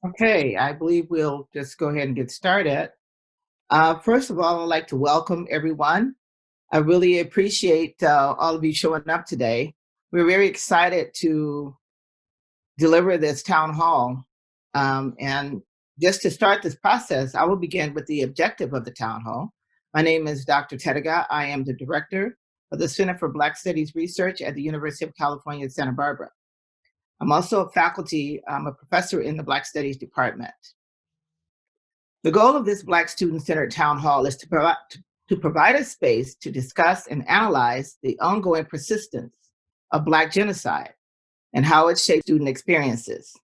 Okay, I believe we'll just go ahead and get started. First of all, I'd like to welcome everyone. I really appreciate all of you showing up today. We're very excited to deliver this town hall. And just to start this process, I will begin with the objective of the town hall. My name is Dr. Tediga. I am the director of the Center for Black Studies Research at the University of California, Santa Barbara. I'm also a faculty, I'm a professor in the Black Studies department. The goal of this Black student-centered town hall is to provide a space to discuss and analyze the ongoing persistence of Black genocide and how it shapes student experiences.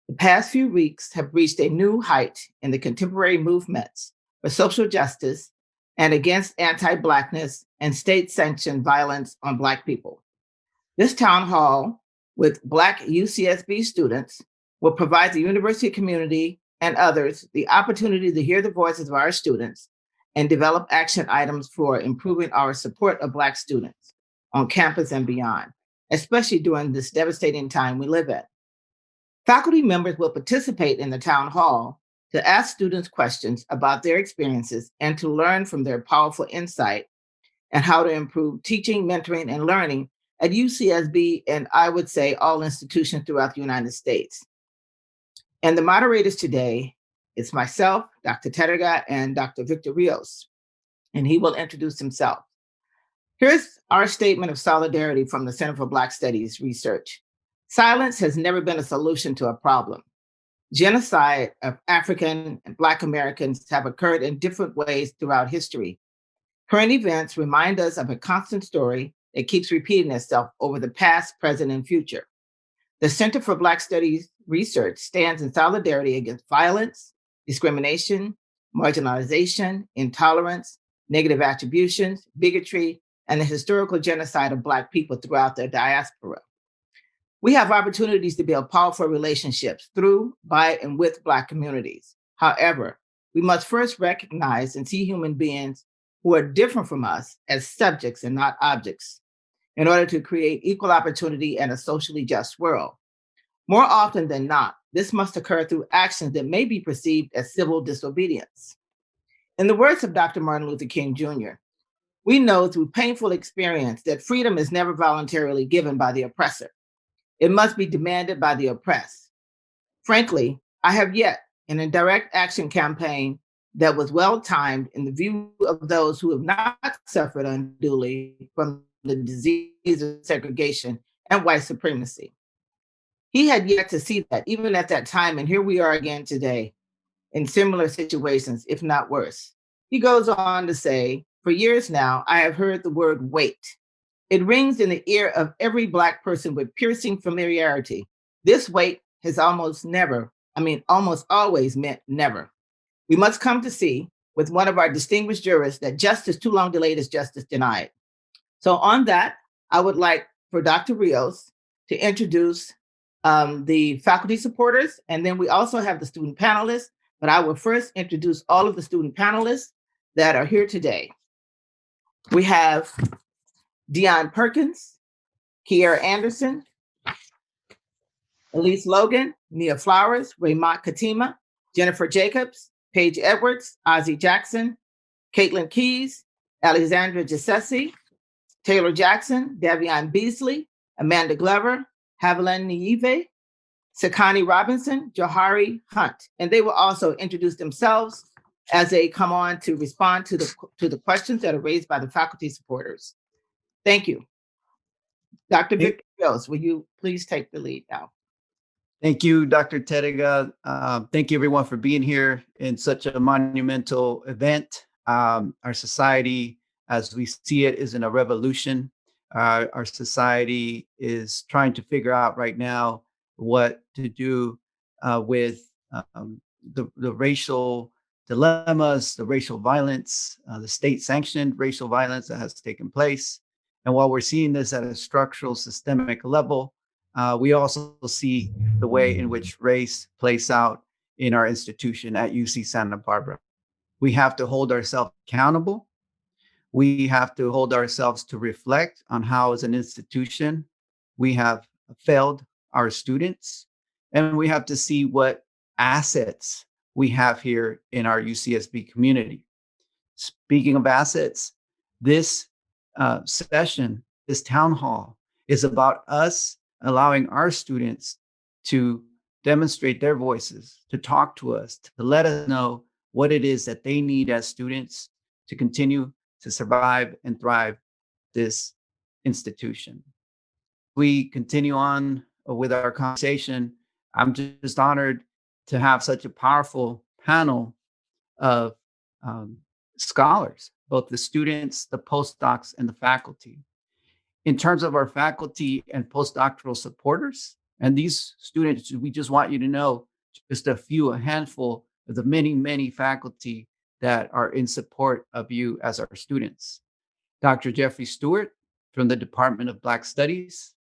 The past few weeks have reached a new height in the contemporary movements for social justice and against anti-Blackness and state-sanctioned violence on Black people. This town hall with Black UCSB students will provide the university community and others the opportunity to hear the voices of our students and develop action items for improving our support of Black students on campus and beyond, especially during this devastating time we live in. Faculty members will participate in the town hall to ask students questions about their experiences and to learn from their powerful insight and how to improve teaching, mentoring, and learning at UCSB and I would say all institutions throughout the United States. And the moderators today is myself, Dr. Tediga, and Dr. Victor Rios, and he will introduce himself. Here's our statement of solidarity from the Center for Black Studies Research. Silence has never been a solution to a problem. Genocide of African and Black Americans have occurred in different ways throughout history. Current events remind us of a constant story that keeps repeating itself over the past, present, and future. The Center for Black Studies Research stands in solidarity against violence, discrimination, marginalization, intolerance, negative attributions, bigotry, and the historical genocide of Black people throughout their diaspora. We have opportunities to build powerful relationships through, by, and with Black communities. However, we must first recognize and see human beings who are different from us as subjects and not objects in order to create equal opportunity and a socially just world. More often than not, this must occur through actions that may be perceived as civil disobedience. In the words of Dr. Martin Luther King Jr., we know through painful experience that freedom is never voluntarily given by the oppressor. It must be demanded by the oppressed. Frankly, I have yet an indirect action campaign that was well-timed in the view of those who have not suffered unduly from the disease of segregation and white supremacy. He had yet to see that even at that time, and here we are again today in similar situations, if not worse. He goes on to say, for years now, I have heard the word wait. It rings in the ear of every Black person with piercing familiarity. This wait has almost always meant never. We must come to see with one of our distinguished jurists that justice too long delayed is justice denied. So on that, I would like for Dr. Rios to introduce the faculty supporters, and then we also have the student panelists, but I will first introduce all of the student panelists that are here today. We have Dion Perkins, Kiera Anderson, Elise Logan, Nia Flowers, Raymond Katima, Jennifer Jacobs, Paige Edwards, Ozzie Jackson, Caitlin Keys, Alexandra Giussessi, Taylor Jackson, Davion Beasley, Amanda Glover, Haviland Nieve, Sakani Robinson, Johari Hunt, and they will also introduce themselves as they come on to respond to the questions that are raised by the faculty supporters. Thank you. Dr. Victor Rios, will you please take the lead now? Thank you, Dr. Tediga. Thank you, everyone, for being here in such a monumental event. Our society, as we see it, is in a revolution. Our society is trying to figure out right now what to do with the racial dilemmas, the racial violence, the state-sanctioned racial violence that has taken place. And while we're seeing this at a structural, systemic level, we also see the way in which race plays out in our institution at UC Santa Barbara. We have to hold ourselves accountable. We have to hold ourselves to reflect on how, as an institution, we have failed our students. And we have to see what assets we have here in our UCSB community. Speaking of assets, this session, this town hall, is about us allowing our students to demonstrate their voices, to talk to us, to let us know what it is that they need as students to continue to survive and thrive this institution. We continue on with our conversation. I'm just honored to have such a powerful panel of um, scholars, both the students, the postdocs, and the faculty. In terms of our faculty and postdoctoral supporters, and these students, we just want you to know just a handful of the many, many faculty that are in support of you as our students. Dr. Jeffrey Stewart from the Department of Black Studies,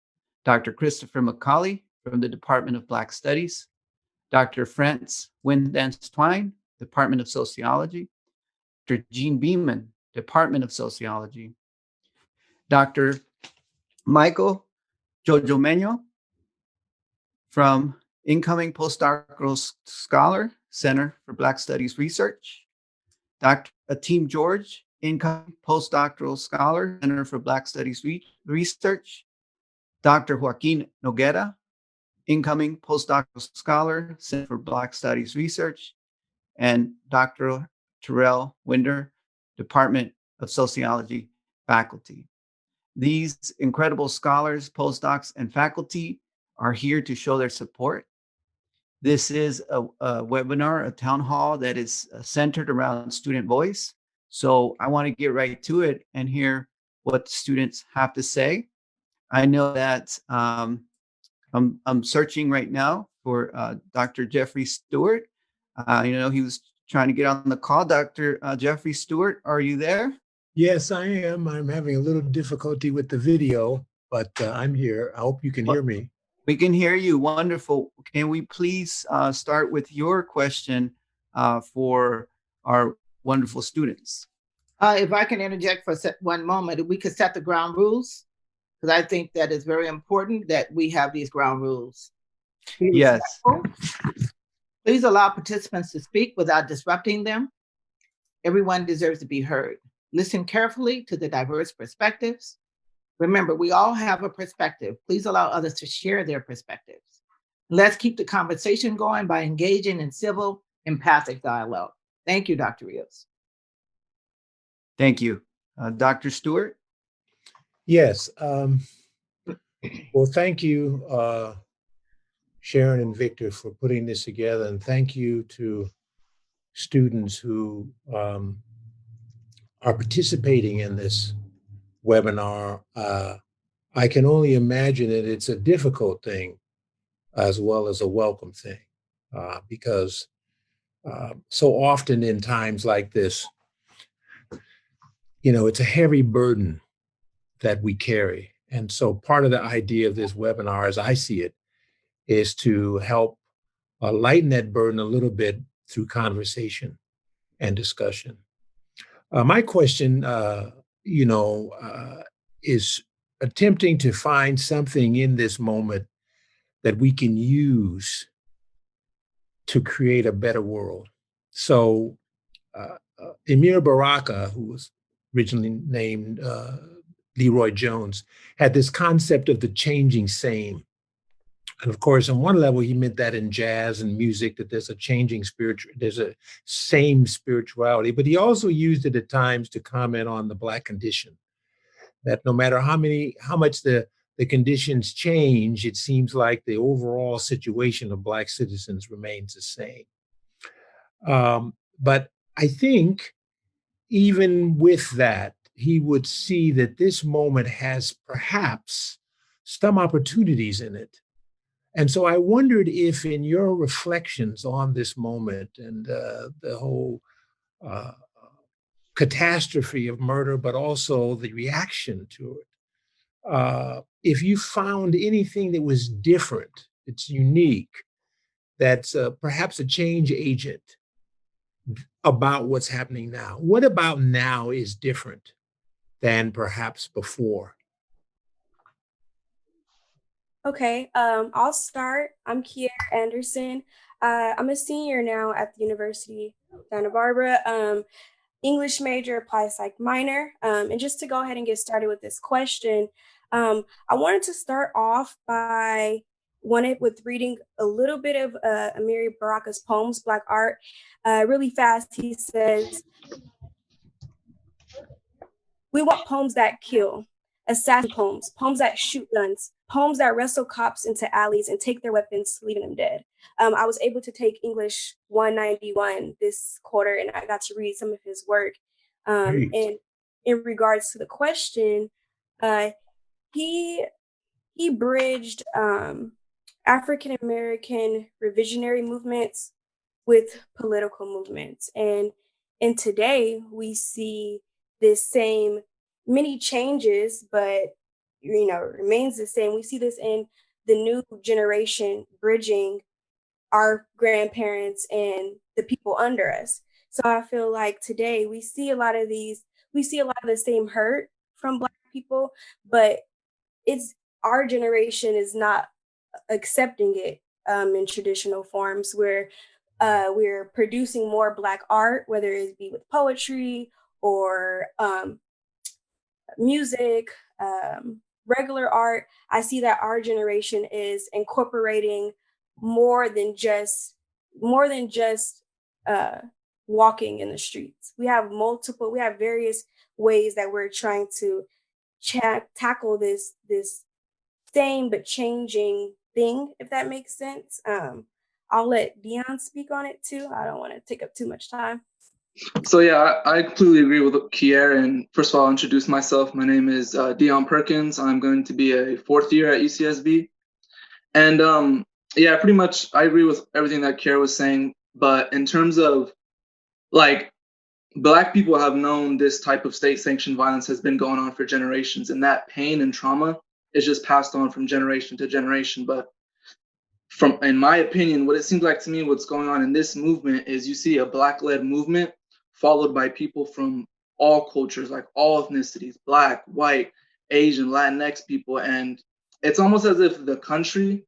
Dr. Christopher McCauley from the Department of Black Studies, Dr. France Windance Twine, Department of Sociology, Dr. Jean Beeman, Department of Sociology, Dr. Michael Jojo from Incoming Postdoctoral Scholar, Center for Black Studies Research, Dr. Ateem George, Incoming Postdoctoral Scholar, Center for Black Studies Research, Dr. Joaquin Noguera, Incoming Postdoctoral Scholar, Center for Black Studies Research, and Dr. Terrell Winder, Department of Sociology faculty. These incredible scholars, postdocs, and faculty are here to show their support. This is a webinar, a town hall that is centered around student voice. So I want to get right to it and hear what the students have to say. I know that I'm searching right now for Dr. Jeffrey Stewart. He was trying to get on the call. Dr. Jeffrey Stewart, are you there? Yes, I am. I'm having a little difficulty with the video, but I'm here. I hope you can hear me. We can hear you. Wonderful. Can we please start with your question for our wonderful students? If I can interject for one moment, we could set the ground rules, because I think that is very important that we have these ground rules. Yes. Please allow participants to speak without disrupting them. Everyone deserves to be heard. Listen carefully to the diverse perspectives. Remember, we all have a perspective. Please allow others to share their perspectives. Let's keep the conversation going by engaging in civil, empathic dialogue. Thank you, Dr. Rios. Thank you. Dr. Stewart? Yes. Well, thank you, Sharon and Victor, for putting this together. And thank you to students who are participating in this webinar. I can only imagine that it's a difficult thing as well as a welcome thing, because so often in times like this, it's a heavy burden that we carry. And so part of the idea of this webinar, as I see it, is to help lighten that burden a little bit through conversation and discussion. My question, is attempting to find something in this moment that we can use to create a better world. So Emir Baraka, who was originally named Leroy Jones, had this concept of the changing same. And of course, on one level, he meant that in jazz and music, that there's a changing there's a same spirituality, but he also used it at times to comment on the Black condition, that no matter how much the conditions change, it seems like the overall situation of Black citizens remains the same. But I think even with that, he would see that this moment has perhaps some opportunities in it. And so I wondered if in your reflections on this moment and the whole catastrophe of murder, but also the reaction to it, if you found anything that was different, it's unique, that's perhaps a change agent about what's happening now. What about now is different than perhaps before? Okay, I'll start. I'm Kiera Anderson. I'm a senior now at the University of Santa Barbara. English major, applied psych minor. And just to go ahead and get started with this question, I wanted to start off by wanted with reading a little bit of Amiri Baraka's poems, Black Art. Really fast, he says, we want poems that kill, assassin poems, poems that shoot guns, poems that wrestle cops into alleys and take their weapons, leaving them dead. I was able to take English 191 this quarter, and I got to read some of his work. And in regards to the question, uh, he he bridged African American revisionary movements with political movements, and today we see this same many changes, but remains the same. We see this in the new generation bridging our grandparents and the people under us. So I feel like today we see a lot of the same hurt from Black people, but it's our generation is not accepting it in traditional forms where we're producing more Black art, whether it be with poetry or music, regular art. I see that our generation is incorporating more than just more than just uh, walking in the streets. We have various ways that we're trying to tackle this same but changing thing, if that makes sense. I'll let Dion speak on it too. I don't want to take up too much time. So yeah, I completely agree with Kier. And first of all, I'll introduce myself. My name is Dion Perkins. I'm going to be a fourth year at UCSB. And yeah, pretty much I agree with everything that Kier was saying. But in terms of like Black people have known this type of state-sanctioned violence has been going on for generations, and that pain and trauma is just passed on from generation to generation. But in my opinion, what it seems like to me, what's going on in this movement is you see a Black-led movement followed by people from all cultures, like all ethnicities, Black, white, Asian, Latinx people, and it's almost as if the country,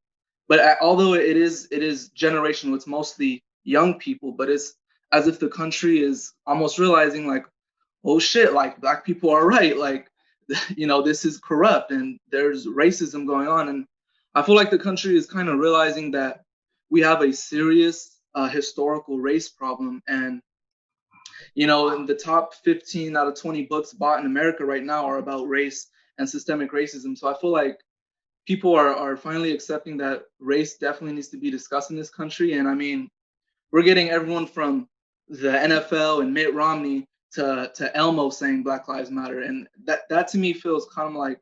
but although it is generational, it's mostly young people, but it's as if the country is almost realizing like, oh shit, like Black people are right, like this is corrupt and there's racism going on. And I feel like the country is kind of realizing that we have a serious historical race problem. And in the top 15 out of 20 books bought in America right now are about race and systemic racism. So I feel like people are finally accepting that race definitely needs to be discussed in this country. And I mean, we're getting everyone from the NFL and Mitt Romney to Elmo saying Black Lives Matter. And that to me feels kind of like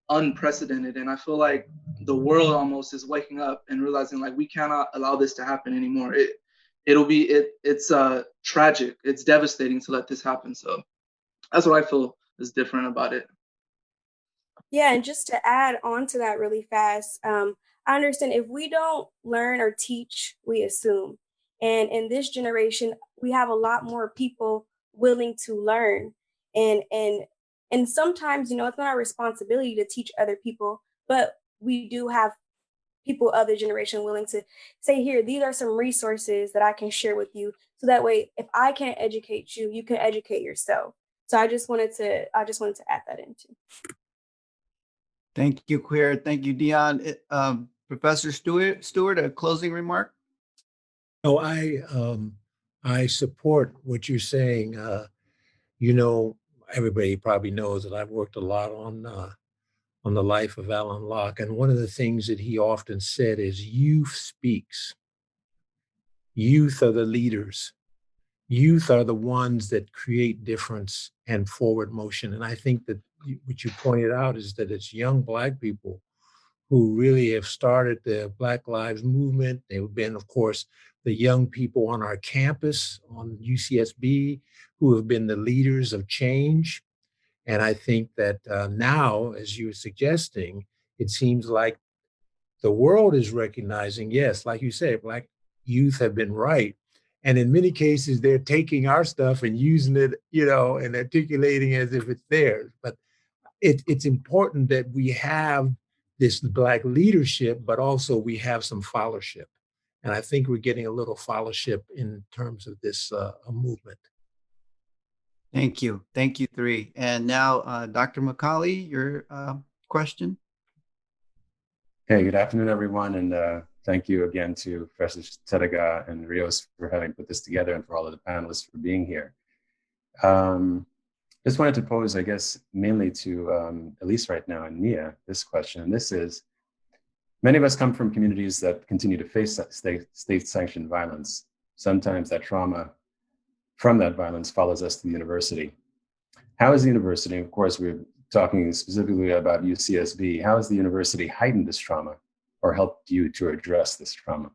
unprecedented. And I feel like the world almost is waking up and realizing like we cannot allow this to happen anymore. It's tragic. It's devastating to let this happen. So that's what I feel is different about it. Yeah, and just to add on to that really fast, I understand if we don't learn or teach, we assume. And in this generation, we have a lot more people willing to learn. And sometimes, it's not our responsibility to teach other people, but we do have people of the generation willing to say, here, these are some resources that I can share with you. So that way, if I can't educate you, you can educate yourself. So I just wanted to add that in too. Thank you, Queer. Thank you, Dion. Professor Stewart, a closing remark? No, I support what you're saying. Everybody probably knows that I've worked a lot on the life of Alan Locke, and one of the things that he often said is, "Youth speaks. Youth are the leaders. Youth are the ones that create difference and forward motion." And I think that what you pointed out is that it's young Black people who really have started the Black Lives Movement. They've been, of course, the young people on our campus, on UCSB, who have been the leaders of change. And I think that now, as you were suggesting, it seems like the world is recognizing, yes, like you say, Black youth have been right. And in many cases, they're taking our stuff and using it, and articulating as if it's theirs. But it's important that we have this Black leadership, but also we have some followership. And I think we're getting a little fellowship in terms of this movement. Thank you. Thank you, three. And now, Dr. McCauley, your question. Hey, good afternoon, everyone. And thank you again to Professor Tediga and Rios for having put this together and for all of the panelists for being here. Just wanted to pose, I guess, mainly to Elise right now and Nia, this question. And this is, many of us come from communities that continue to face state-sanctioned violence. Sometimes that trauma from that violence follows us to the university. How is the university, of course, we're talking specifically about UCSB, how has the university heightened this trauma or helped you to address this trauma?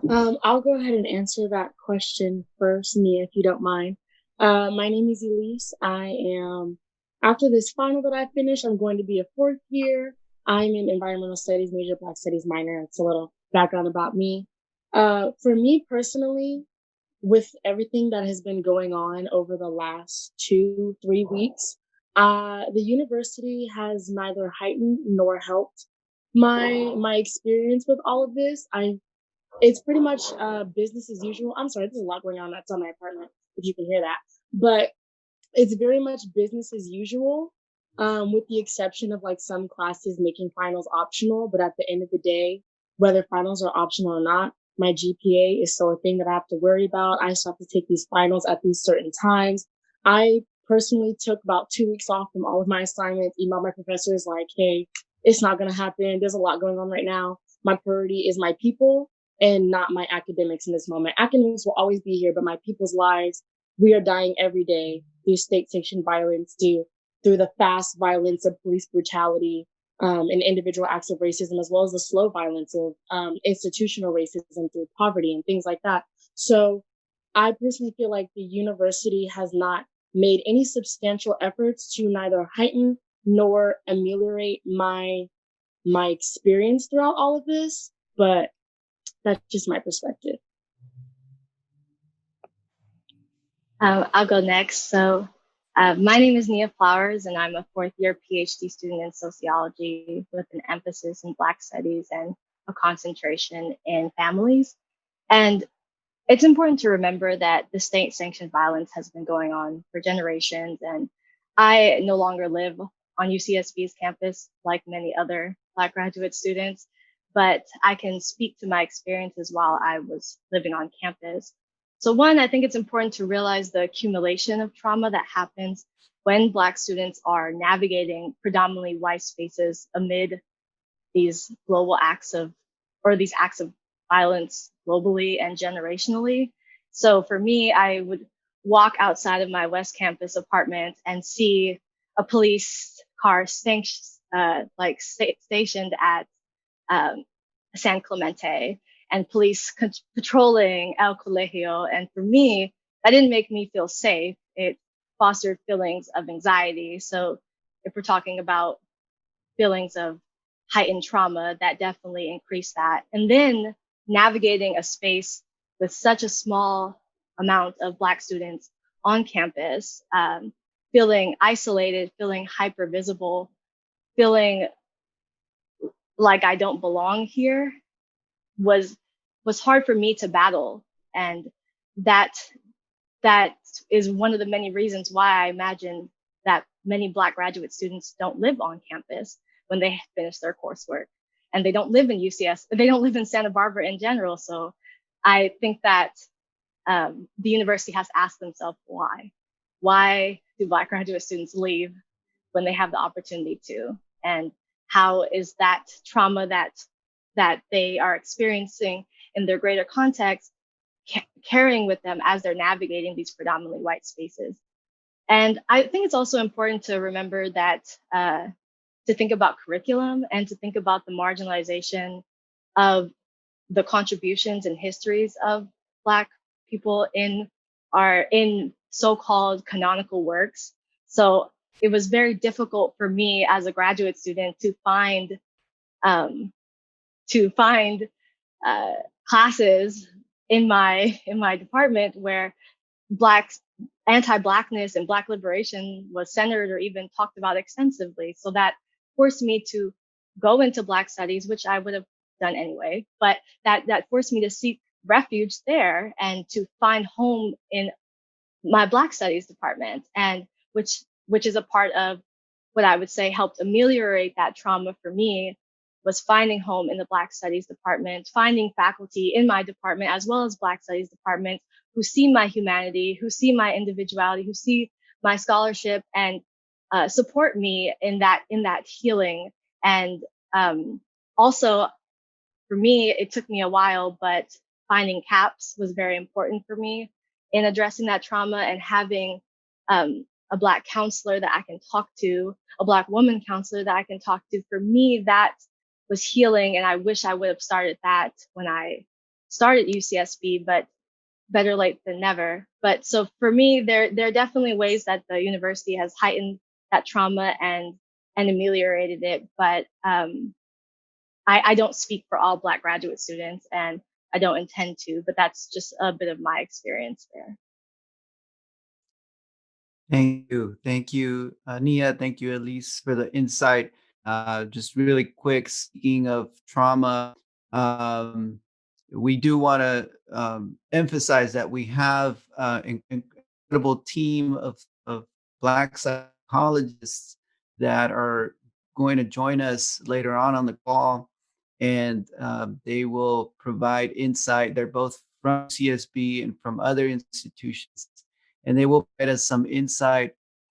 I'll go ahead and answer that question first, Nia, if you don't mind. My name is Elise. After this final that I finished, I'm going to be a fourth year. I'm in environmental studies major, Black studies minor. It's a little background about me. For me personally, with everything that has been going on over the last 2-3 weeks, the university has neither heightened nor helped my experience with all of this. It's pretty much business as usual. I'm sorry, there's a lot going on outside my apartment, if you can hear that. But it's very much business as usual, with the exception of like some classes making finals optional. But at the end of the day, whether finals are optional or not, my GPA is still a thing that I have to worry about. I still have to take these finals at these certain times. I personally took about 2 weeks off from all of my assignments, emailed my professors like, hey, it's not going to happen. There's a lot going on right now. My priority is my people and not my academics in this moment. Academics will always be here, but my people's lives, we are dying every day through state-sanctioned violence, through the fast violence of police brutality, and individual acts of racism, as well as the slow violence of institutional racism through poverty and things like that. So I personally feel like the university has not made any substantial efforts to neither heighten nor ameliorate my experience throughout all of this, but that's just my perspective. I'll go next. So my name is Nia Flowers, and I'm a fourth year PhD student in sociology with an emphasis in Black studies and a concentration in families. And it's important to remember that the state-sanctioned violence has been going on for generations. And I no longer live on UCSB's campus like many other Black graduate students, but I can speak to my experiences while I was living on campus. So one, I think it's important to realize the accumulation of trauma that happens when Black students are navigating predominantly white spaces amid these global acts of violence globally and generationally. So for me, I would walk outside of my West Campus apartment and see a police car stationed at San Clemente, and police patrolling El Colegio. And for me, that didn't make me feel safe. It fostered feelings of anxiety. So if we're talking about feelings of heightened trauma, that definitely increased that. And then navigating a space with such a small amount of Black students on campus, feeling isolated, feeling hyper visible, feeling like I don't belong here was hard for me to battle. And that is one of the many reasons why I imagine that many Black graduate students don't live on campus when they finish their coursework, and they don't live in they don't live in Santa Barbara in general. So I think that the university has to ask themselves why do Black graduate students leave when they have the opportunity to? And how is that trauma that they are experiencing in their greater context carrying with them as they're navigating these predominantly white spaces? And I think it's also important to remember that to think about curriculum and to think about the marginalization of the contributions and histories of Black people in so-called canonical works. So it was very difficult for me as a graduate student to find classes in my department where anti-Blackness and Black liberation was centered or even talked about extensively. So that forced me to go into Black studies, which I would have done anyway, but that forced me to seek refuge there and to find home in my Black studies department, and which is a part of what I would say helped ameliorate that trauma for me, was finding home in the Black studies department, finding faculty in my department as well as Black studies department who see my humanity, who see my individuality, who see my scholarship, and support me in that healing. And also, for me, it took me a while, but finding CAPS was very important for me in addressing that trauma, and having a Black counselor that I can talk to, a Black woman counselor that I can talk to. For me, that was healing, and I wish I would have started that when I started UCSB, but better late than never. But so for me, there are definitely ways that the university has heightened that trauma and ameliorated it. But I don't speak for all Black graduate students, and I don't intend to, but that's just a bit of my experience there. Thank you. Thank you, Nia. Thank you, Elise, for the insight. Just really quick, speaking of trauma, we do want to emphasize that we have an incredible team of Black psychologists that are going to join us later on the call, and they will provide insight. They're both from CSB and from other institutions, and they will provide us some insight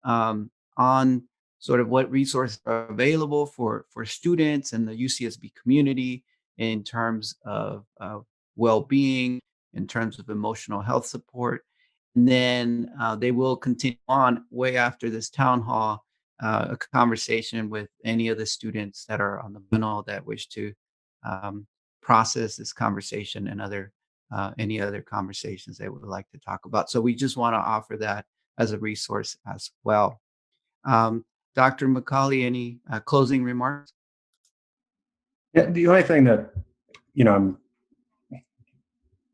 on sort of what resources are available for students and the UCSB community in terms of well-being, in terms of emotional health support. And then they will continue on way after this town hall, a conversation with any of the students that are on the panel that wish to process this conversation and any other conversations they would like to talk about. So we just want to offer that as a resource as well. Dr. McCauley, any closing remarks? Yeah, the only thing that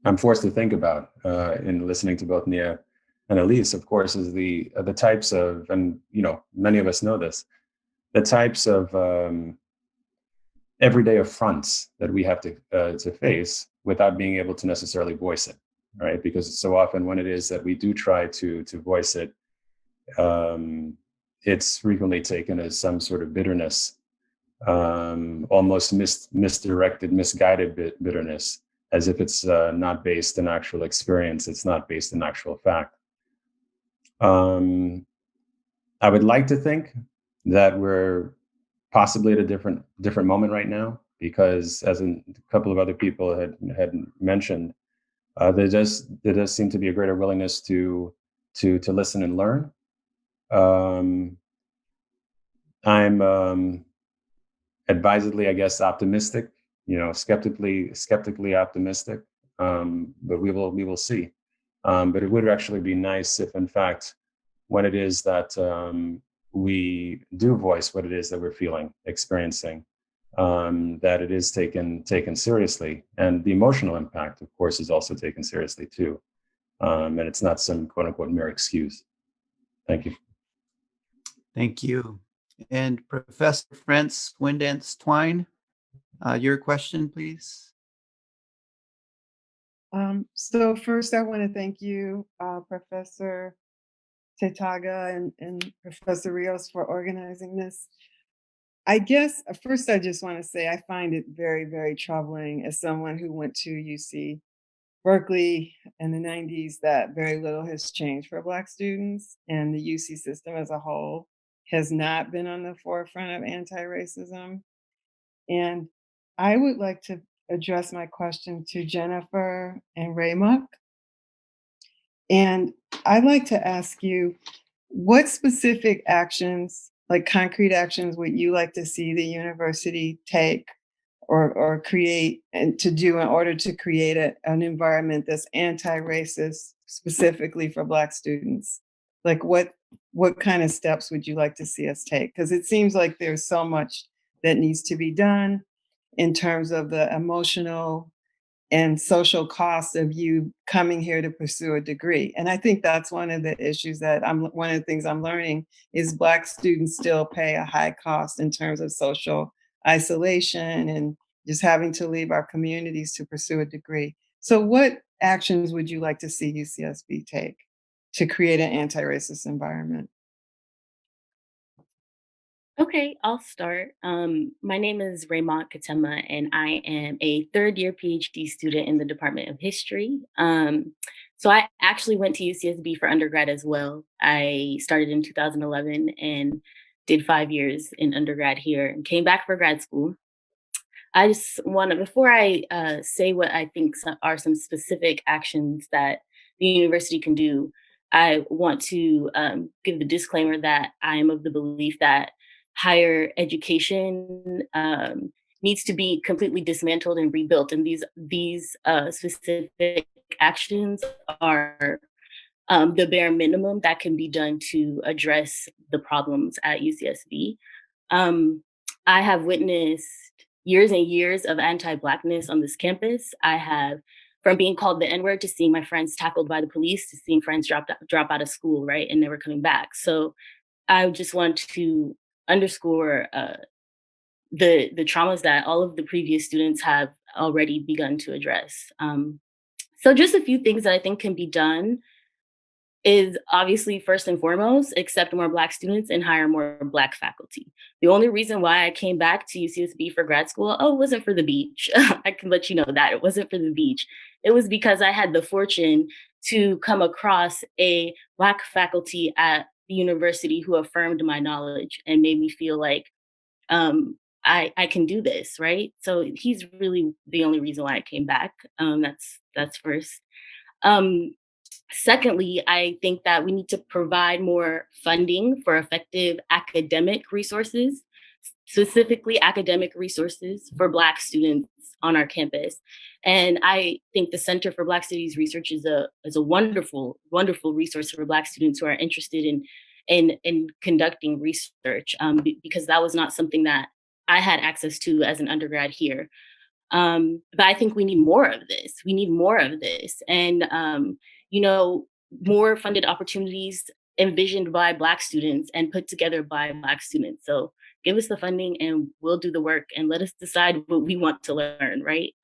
I'm forced to think about in listening to both Nia and Elise, of course, is the types of, and many of us know this, the types of everyday affronts that we have to face without being able to necessarily voice it, right? Because so often when it is that we do try to voice it, it's frequently taken as some sort of bitterness, almost misdirected, misguided bitterness, as if it's not based in actual experience, it's not based in actual fact. I would like to think that we're possibly at a different moment right now, because as a couple of other people had mentioned, there does seem to be a greater willingness to listen and learn. I'm advisedly, I guess, optimistic, skeptically optimistic, but we will see. But it would actually be nice if, in fact, when it is that we do voice what it is that we're feeling, experiencing, that it is taken seriously, and the emotional impact, of course, is also taken seriously too, and it's not some quote unquote mere excuse. Thank you. Thank you. And Professor Frantz Windance Twine, your question, please. So first, I want to thank you, Professor Tetaga and Professor Rios, for organizing this. I guess first I just want to say I find it very, very troubling as someone who went to UC Berkeley in the 90s that very little has changed for Black students, and the UC system as a whole has not been on the forefront of anti-racism. And I would like to address my question to Jennifer and Raymond. And I'd like to ask you, what specific actions, like concrete actions, would you like to see the university take or create and to do in order to create an environment that's anti-racist specifically for Black students? Like what kind of steps would you like to see us take? Because it seems like there's so much that needs to be done in terms of the emotional and social costs of you coming here to pursue a degree. And I think that's one of the issues that one of the things I'm learning is Black students still pay a high cost in terms of social isolation and just having to leave our communities to pursue a degree. So what actions would you like to see UCSB take to create an anti-racist environment? Okay, I'll start. My name is Raymond Katema, and I am a third-year PhD student in the Department of History. So I actually went to UCSB for undergrad as well. I started in 2011 and did 5 years in undergrad here and came back for grad school. I just want to, before I say what I think are some specific actions that the university can do, I want to give the disclaimer that I am of the belief that higher education needs to be completely dismantled and rebuilt. And these specific actions are the bare minimum that can be done to address the problems at UCSB. I have witnessed years and years of anti-Blackness on this campus. I have, from being called the N-word to seeing my friends tackled by the police to seeing friends drop out of school, right, and never coming back. So I just want to underscore the traumas that all of the previous students have already begun to address. So just a few things that I think can be done is obviously first and foremost, accept more Black students and hire more Black faculty. The only reason why I came back to UCSB for grad school, it wasn't for the beach. I can let you know that it wasn't for the beach. It was because I had the fortune to come across a Black faculty at the university who affirmed my knowledge and made me feel like I can do this, right? So he's really the only reason why I came back. That's first. Secondly, I think that we need to provide more funding for effective academic resources, specifically academic resources for Black students on our campus. And I think the Center for Black Studies Research is a wonderful, wonderful resource for Black students who are interested in conducting research, because that was not something that I had access to as an undergrad here. But I think we need more of this. We need more of this. And, more funded opportunities envisioned by Black students and put together by Black students. So give us the funding and we'll do the work and let us decide what we want to learn, right?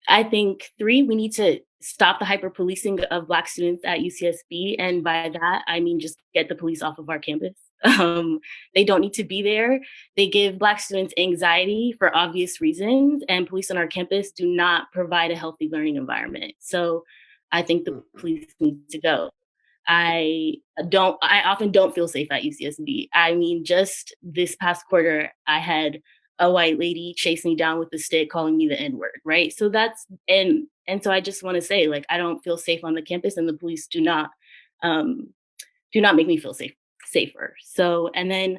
I think 3, we need to stop the hyper policing of Black students at UCSB. And by that, I mean, just get the police off of our campus. They don't need to be there. They give Black students anxiety for obvious reasons, and police on our campus do not provide a healthy learning environment. So I think the police need to go. I often don't feel safe at UCSB. I mean, just this past quarter, I had a white lady chase me down with a stick calling me the N-word, right? So and so I just want to say, like, I don't feel safe on the campus, and the police do not make me feel safer. So, and then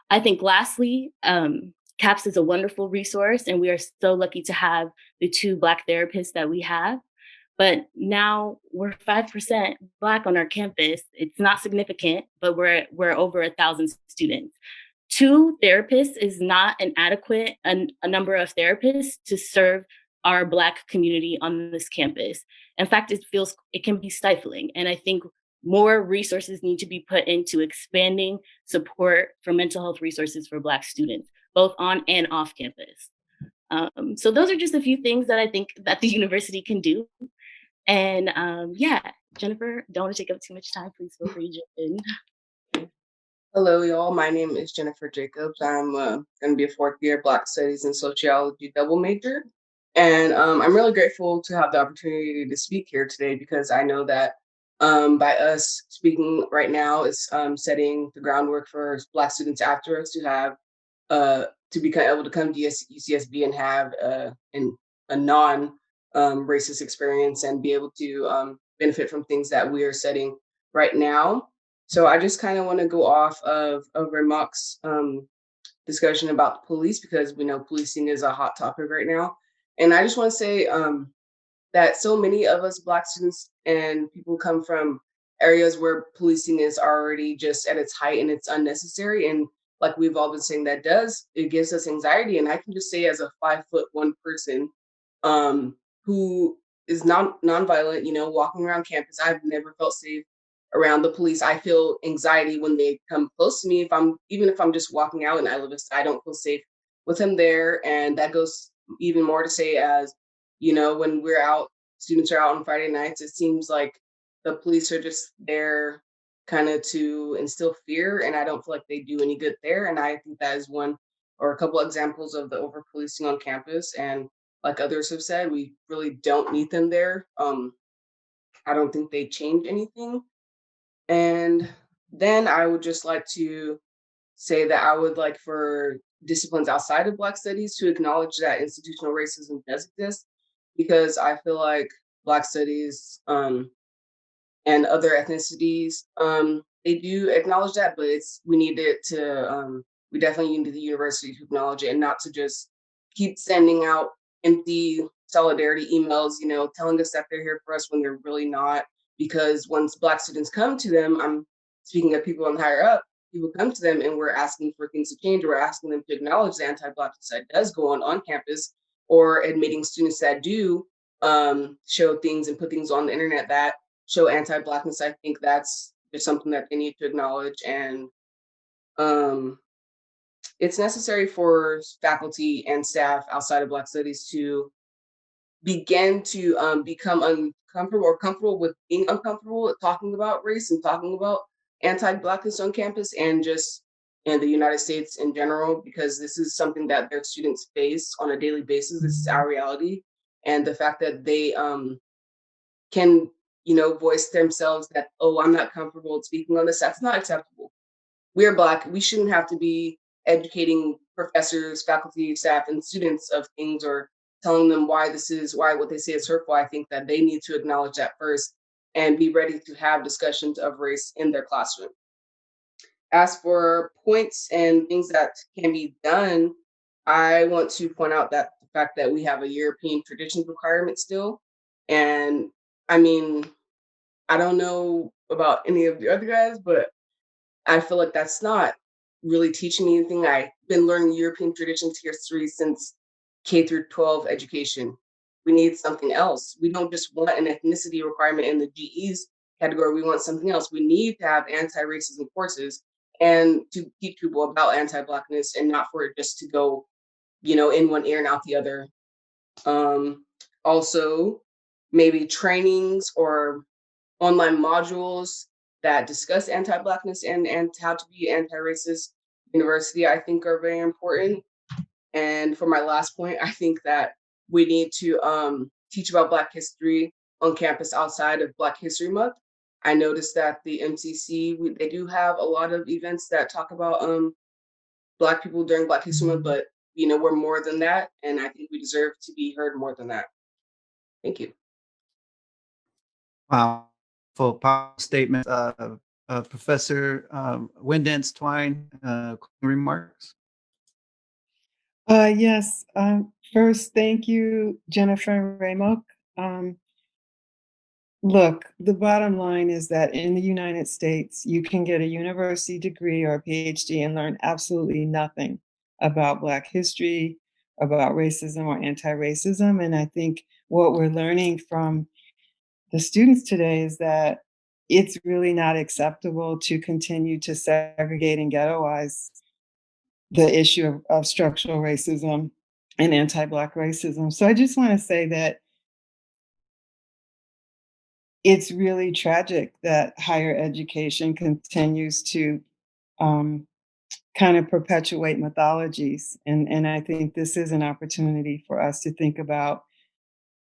I think lastly, CAPS is a wonderful resource, and we are so lucky to have the 2 Black therapists that we have. But now we're 5% Black on our campus. It's not significant, but we're over 1,000 students. 2 therapists is not an adequate a number of therapists to serve our Black community on this campus. In fact, it can be stifling. And I think more resources need to be put into expanding support for mental health resources for Black students, both on and off campus. So those are just a few things that I think that the university can do. And Jennifer, don't want to take up too much time. Please feel free to jump in. Hello, y'all. My name is Jennifer Jacobs. I'm going to be a 4th-year Black Studies and Sociology double major. And I'm really grateful to have the opportunity to speak here today, because I know that by us speaking right now is setting the groundwork for Black students after us to have to become able to come to UCSB and have a non racist experience and be able to benefit from things that we are setting right now. So I just kind of want to go off of Remark's discussion about the police, because we know policing is a hot topic right now. And I just want to say that so many of us Black students and people come from areas where policing is already just at its height and it's unnecessary. And like we've all been saying, it gives us anxiety. And I can just say, as a 5'1" person who is nonviolent, walking around campus, I've never felt safe around the police. I feel anxiety when they come close to me. Even if I'm just walking out and I don't feel safe with him there. And that goes even more to say as, you know, when we're out, students are out on Friday nights, it seems like the police are just there kind of to instill fear. And I don't feel like they do any good there. And I think that is one or a couple examples of the over policing on campus. And like others have said, we really don't need them there. I don't think they change anything. And then I would just like to say that I would like for disciplines outside of Black studies to acknowledge that institutional racism does exist, because I feel like Black studies and other ethnicities, they do acknowledge that, but we need it to, we definitely need the university to acknowledge it and not to just keep sending out empty solidarity emails, you know, telling us that they're here for us when they're really not. Because once Black students come to them, I'm speaking of people on higher up, people come to them and we're asking for things to change. We're asking them to acknowledge the anti-Blackness that does go on campus, or admitting students that do show things and put things on the internet that show anti-Blackness. I think that's just something that they need to acknowledge. And it's necessary for faculty and staff outside of Black studies to begin to become uncomfortable or comfortable with being uncomfortable with talking about race and talking about anti-Blackness on campus and just in the United States in general, because this is something that their students face on a daily basis. This is our reality. And the fact that they can, you know, voice themselves that, oh, I'm not comfortable speaking on this, that's not acceptable. We're Black. We shouldn't have to be educating professors, faculty, staff, and students of things or telling them why what they say is hurtful. I think that they need to acknowledge that first and be ready to have discussions of race in their classroom. As for points and things that can be done, I want to point out that the fact that we have a European traditions requirement still. And I mean, I don't know about any of the other guys, but I feel like that's not really teaching me anything. I've been learning European traditions history since K through 12 education. We need something else. We don't just want an ethnicity requirement in the GEs category. We want something else. We need to have anti-racism courses and to teach people about anti-Blackness and not for it just to go, you know, in one ear and out the other. Also, maybe trainings or online modules that discuss anti-Blackness and how to be anti-racist university, I think are very important. And for my last point, I think that we need to teach about Black history on campus outside of Black History Month. I noticed that the MCC, they do have a lot of events that talk about Black people during Black History Month, but you know, we're more than that. And I think we deserve to be heard more than that. Thank you. Wow, for powerful statement, Professor Windance Twine, remarks. Yes. First, thank you, Jennifer Ramok. Look, the bottom line is that in the United States, you can get a university degree or a PhD and learn absolutely nothing about Black history, about racism or anti-racism. And I think what we're learning from the students today is that it's really not acceptable to continue to segregate and ghettoize the issue of structural racism and anti-Black racism. So I just want to say that it's really tragic that higher education continues to kind of perpetuate mythologies. And I think this is an opportunity for us to think about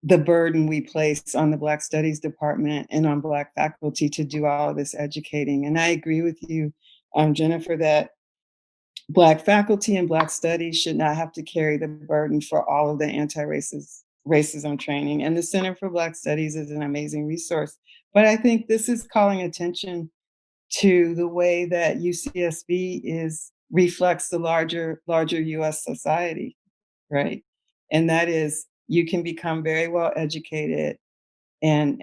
the burden we place on the Black Studies Department and on Black faculty to do all of this educating. And I agree with you, Jennifer, that Black faculty and Black studies should not have to carry the burden for all of the racism training. And the Center for Black Studies is an amazing resource. But I think this is calling attention to the way that UCSB reflects the larger US society, right? And that is, you can become very well educated and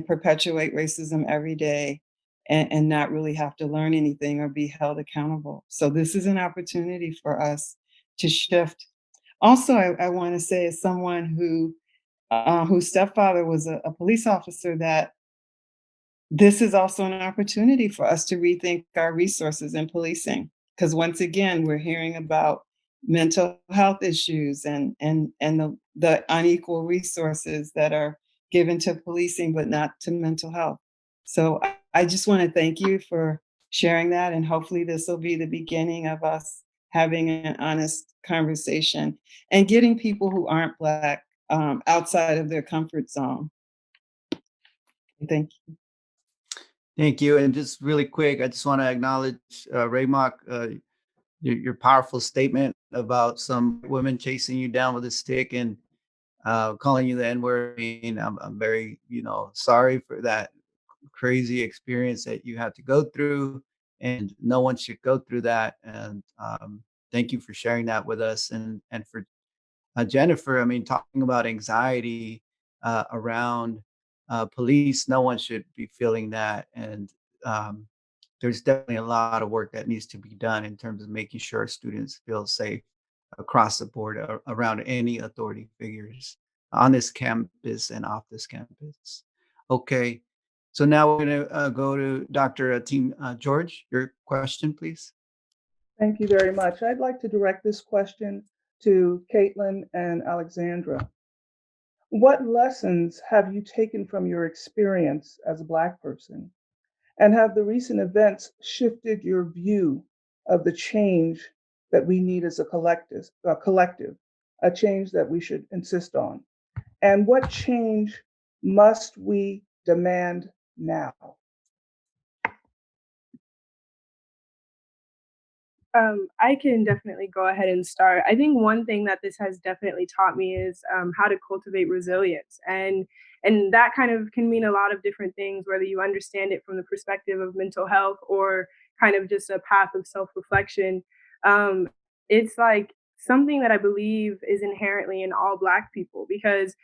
perpetuate racism every day and not really have to learn anything or be held accountable. So this is an opportunity for us to shift. Also, I want to say, as someone whose stepfather was a police officer, that this is also an opportunity for us to rethink our resources in policing. Because once again, we're hearing about mental health issues and the unequal resources that are given to policing but not to mental health. So I just want to thank you for sharing that, and hopefully this will be the beginning of us having an honest conversation and getting people who aren't Black outside of their comfort zone. Thank you. Thank you. And just really quick, I just want to acknowledge Raymond, your powerful statement about some women chasing you down with a stick and calling you the N-word. I mean, I'm very, sorry for that crazy experience that you had to go through, and no one should go through that. And thank you for sharing that with us. And for Jennifer, I mean, talking about anxiety around police, no one should be feeling that. And there's definitely a lot of work that needs to be done in terms of making sure students feel safe across the board around any authority figures on this campus and off this campus. Okay, so now we're going to go to Dr. Team George. Your question, please. Thank you very much. I'd like to direct this question to Caitlin and Alexandra. What lessons have you taken from your experience as a Black person? And have the recent events shifted your view of the change that we need as a collective, a change that we should insist on? And what change must we demand now? I can definitely go ahead and start. I think one thing that this has definitely taught me is how to cultivate resilience, and that kind of can mean a lot of different things, whether you understand it from the perspective of mental health or kind of just a path of self-reflection. It's like something that I believe is inherently in all Black people, because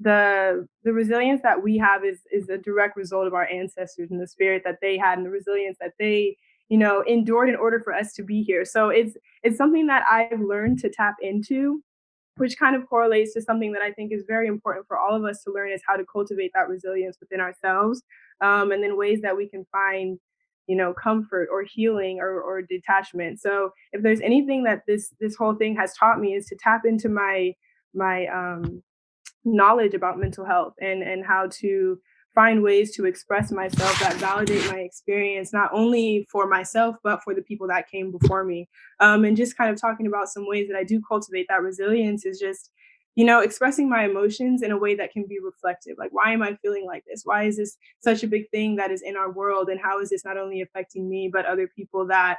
the resilience that we have is a direct result of our ancestors and the spirit that they had and the resilience that they endured in order for us to be here. So it's something that I've learned to tap into, which kind of correlates to something that I think is very important for all of us to learn, is how to cultivate that resilience within ourselves, and then ways that we can find comfort or healing or detachment. So if there's anything that this whole thing has taught me, is to tap into my knowledge about mental health and how to find ways to express myself that validate my experience, not only for myself, but for the people that came before me. And just kind of talking about some ways that I do cultivate that resilience is just, expressing my emotions in a way that can be reflective. Like, why am I feeling like this? Why is this such a big thing that is in our world? And how is this not only affecting me, but other people that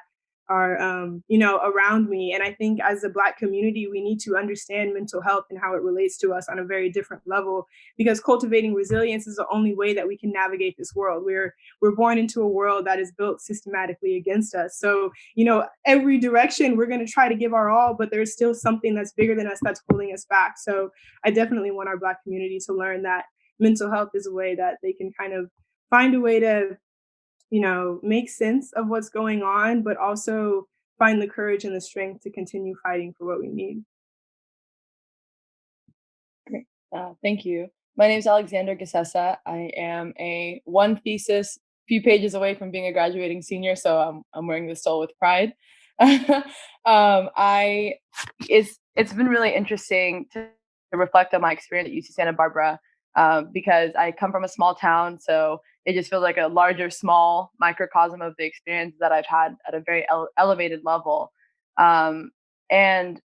are around me? And I think as a Black community, we need to understand mental health and how it relates to us on a very different level, because cultivating resilience is the only way that we can navigate this world. We're born into a world that is built systematically against us. So every direction we're going to try to give our all, but there's still something that's bigger than us that's holding us back. So I definitely want our Black community to learn that mental health is a way that they can kind of find a way to make sense of what's going on, but also find the courage and the strength to continue fighting for what we need. Great. Thank you. My name is Alexandra Gasessa. I am a one thesis, few pages away from being a graduating senior, so I'm wearing this stole with pride. It's been really interesting to reflect on my experience at UC Santa Barbara, because I come from a small town, so it just feels like a larger, small microcosm of the experience that I've had at a very elevated level. And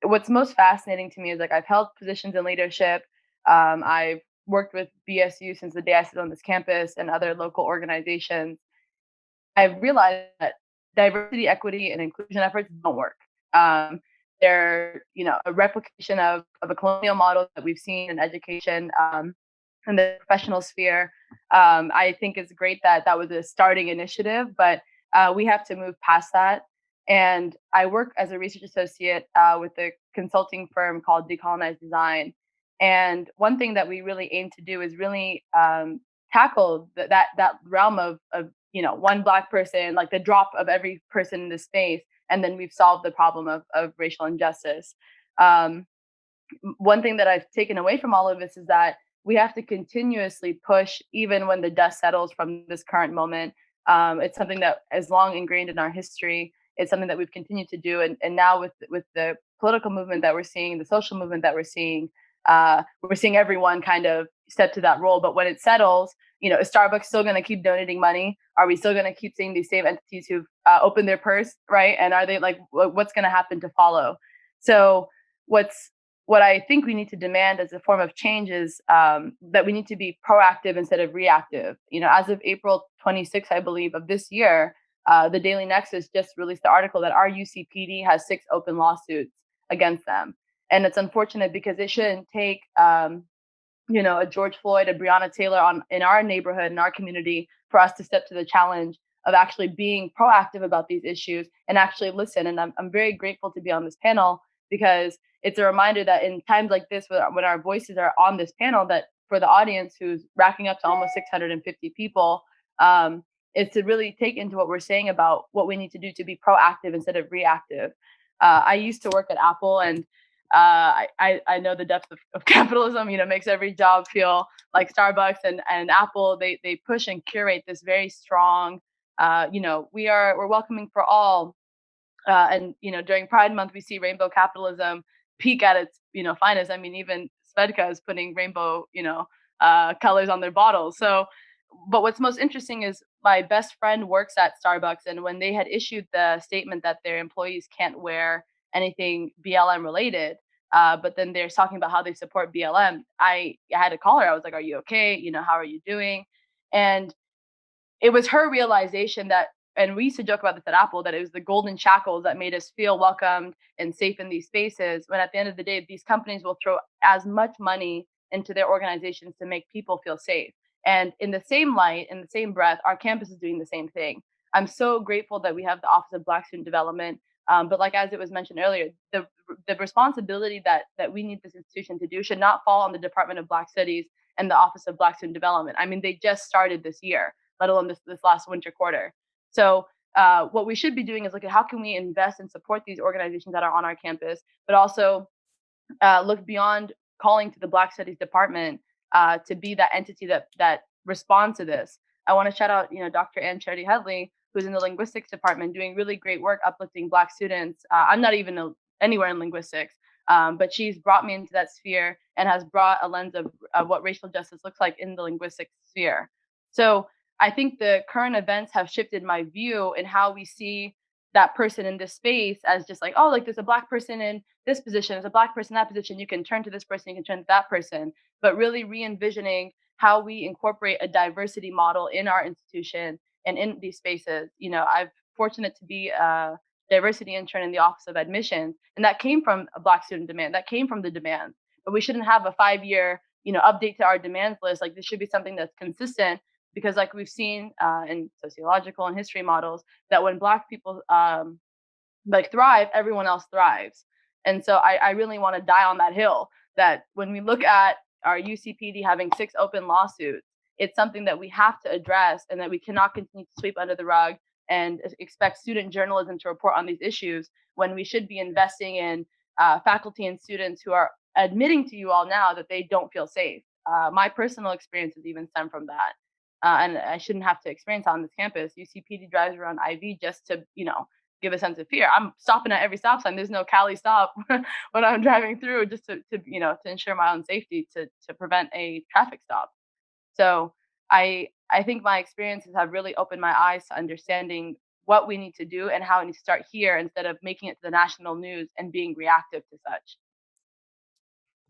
what's most fascinating to me is, like, I've held positions in leadership. I've worked with BSU since the day I sit on this campus and other local organizations. I've realized that diversity, equity, and inclusion efforts don't work. They're, a replication of a colonial model that we've seen in education in the professional sphere. I think it's great that that was a starting initiative, but we have to move past that. And I work as a research associate with a consulting firm called Decolonize Design. And one thing that we really aim to do is really tackle that realm of one Black person, like the drop of every person in this space, and then we've solved the problem of racial injustice. One thing that I've taken away from all of this is that we have to continuously push, even when the dust settles from this current moment. It's something that is long ingrained in our history. it's something that we've continued to do. And now with the political movement that we're seeing, the social movement that we're seeing everyone kind of step to that role. But when it settles, is Starbucks still going to keep donating money? Are we still going to keep seeing these same entities who've opened their purse, right? And are they what's going to happen to follow? So what I think we need to demand as a form of change is that we need to be proactive instead of reactive. As of April 26th, I believe, of this year, the Daily Nexus just released the article that our UCPD has 6 open lawsuits against them. And it's unfortunate because it shouldn't take, a George Floyd, a Breonna Taylor in our neighborhood, in our community, for us to step to the challenge of actually being proactive about these issues and actually listen. And I'm very grateful to be on this panel because it's a reminder that in times like this, when our voices are on this panel, that for the audience who's racking up to almost 650 people, is to really take into what we're saying about what we need to do to be proactive instead of reactive. I used to work at Apple, and I know the depth of capitalism, makes every job feel like Starbucks and Apple. They push and curate this very strong, we're welcoming for all. And during Pride Month, we see rainbow capitalism peak at its finest. I mean, even Svedka is putting rainbow colors on their bottles. So, but what's most interesting is my best friend works at Starbucks, and when they had issued the statement that their employees can't wear anything BLM related, but then they're talking about how they support BLM, I had to call her. I was like, "Are you okay? How are you doing?" And it was her realization that, and we used to joke about this at Apple, that it was the golden shackles that made us feel welcomed and safe in these spaces, when at the end of the day, these companies will throw as much money into their organizations to make people feel safe. And in the same light, in the same breath, our campus is doing the same thing. I'm so grateful that we have the Office of Black Student Development. But like as it was mentioned earlier, the responsibility that we need this institution to do should not fall on the Department of Black Studies and the Office of Black Student Development. I mean, they just started this year, let alone this last winter quarter. So what we should be doing is look at how can we invest and support these organizations that are on our campus, but also look beyond calling to the Black Studies Department to be that entity that responds to this. I want to shout out, Dr. Ann Charity Headley, who's in the linguistics department, doing really great work uplifting Black students. I'm not even anywhere in linguistics, but she's brought me into that sphere and has brought a lens of what racial justice looks like in the linguistics sphere. So I think the current events have shifted my view in how we see that person in this space as just like, oh, like there's a Black person in this position, there's a Black person in that position, you can turn to this person, you can turn to that person, but really re-envisioning how we incorporate a diversity model in our institution and in these spaces. I'm fortunate to be a diversity intern in the Office of Admissions, and that came from a Black student demand, that came from the demands, but we shouldn't have a 5-year, update to our demands list. Like this should be something that's consistent, because like we've seen in sociological and history models, that when Black people thrive, everyone else thrives. And so I really want to die on that hill, that when we look at our UCPD having 6 open lawsuits, it's something that we have to address, and that we cannot continue to sweep under the rug and expect student journalism to report on these issues, when we should be investing in faculty and students who are admitting to you all now that they don't feel safe. My personal experiences even stem from that. And I shouldn't have to experience on this campus. UCPD drives around IV just to, give a sense of fear. I'm stopping at every stop sign. There's no Cali stop when I'm driving through, just to ensure my own safety, to prevent a traffic stop. So I think my experiences have really opened my eyes to understanding what we need to do and how it needs to start here, instead of making it to the national news and being reactive to such.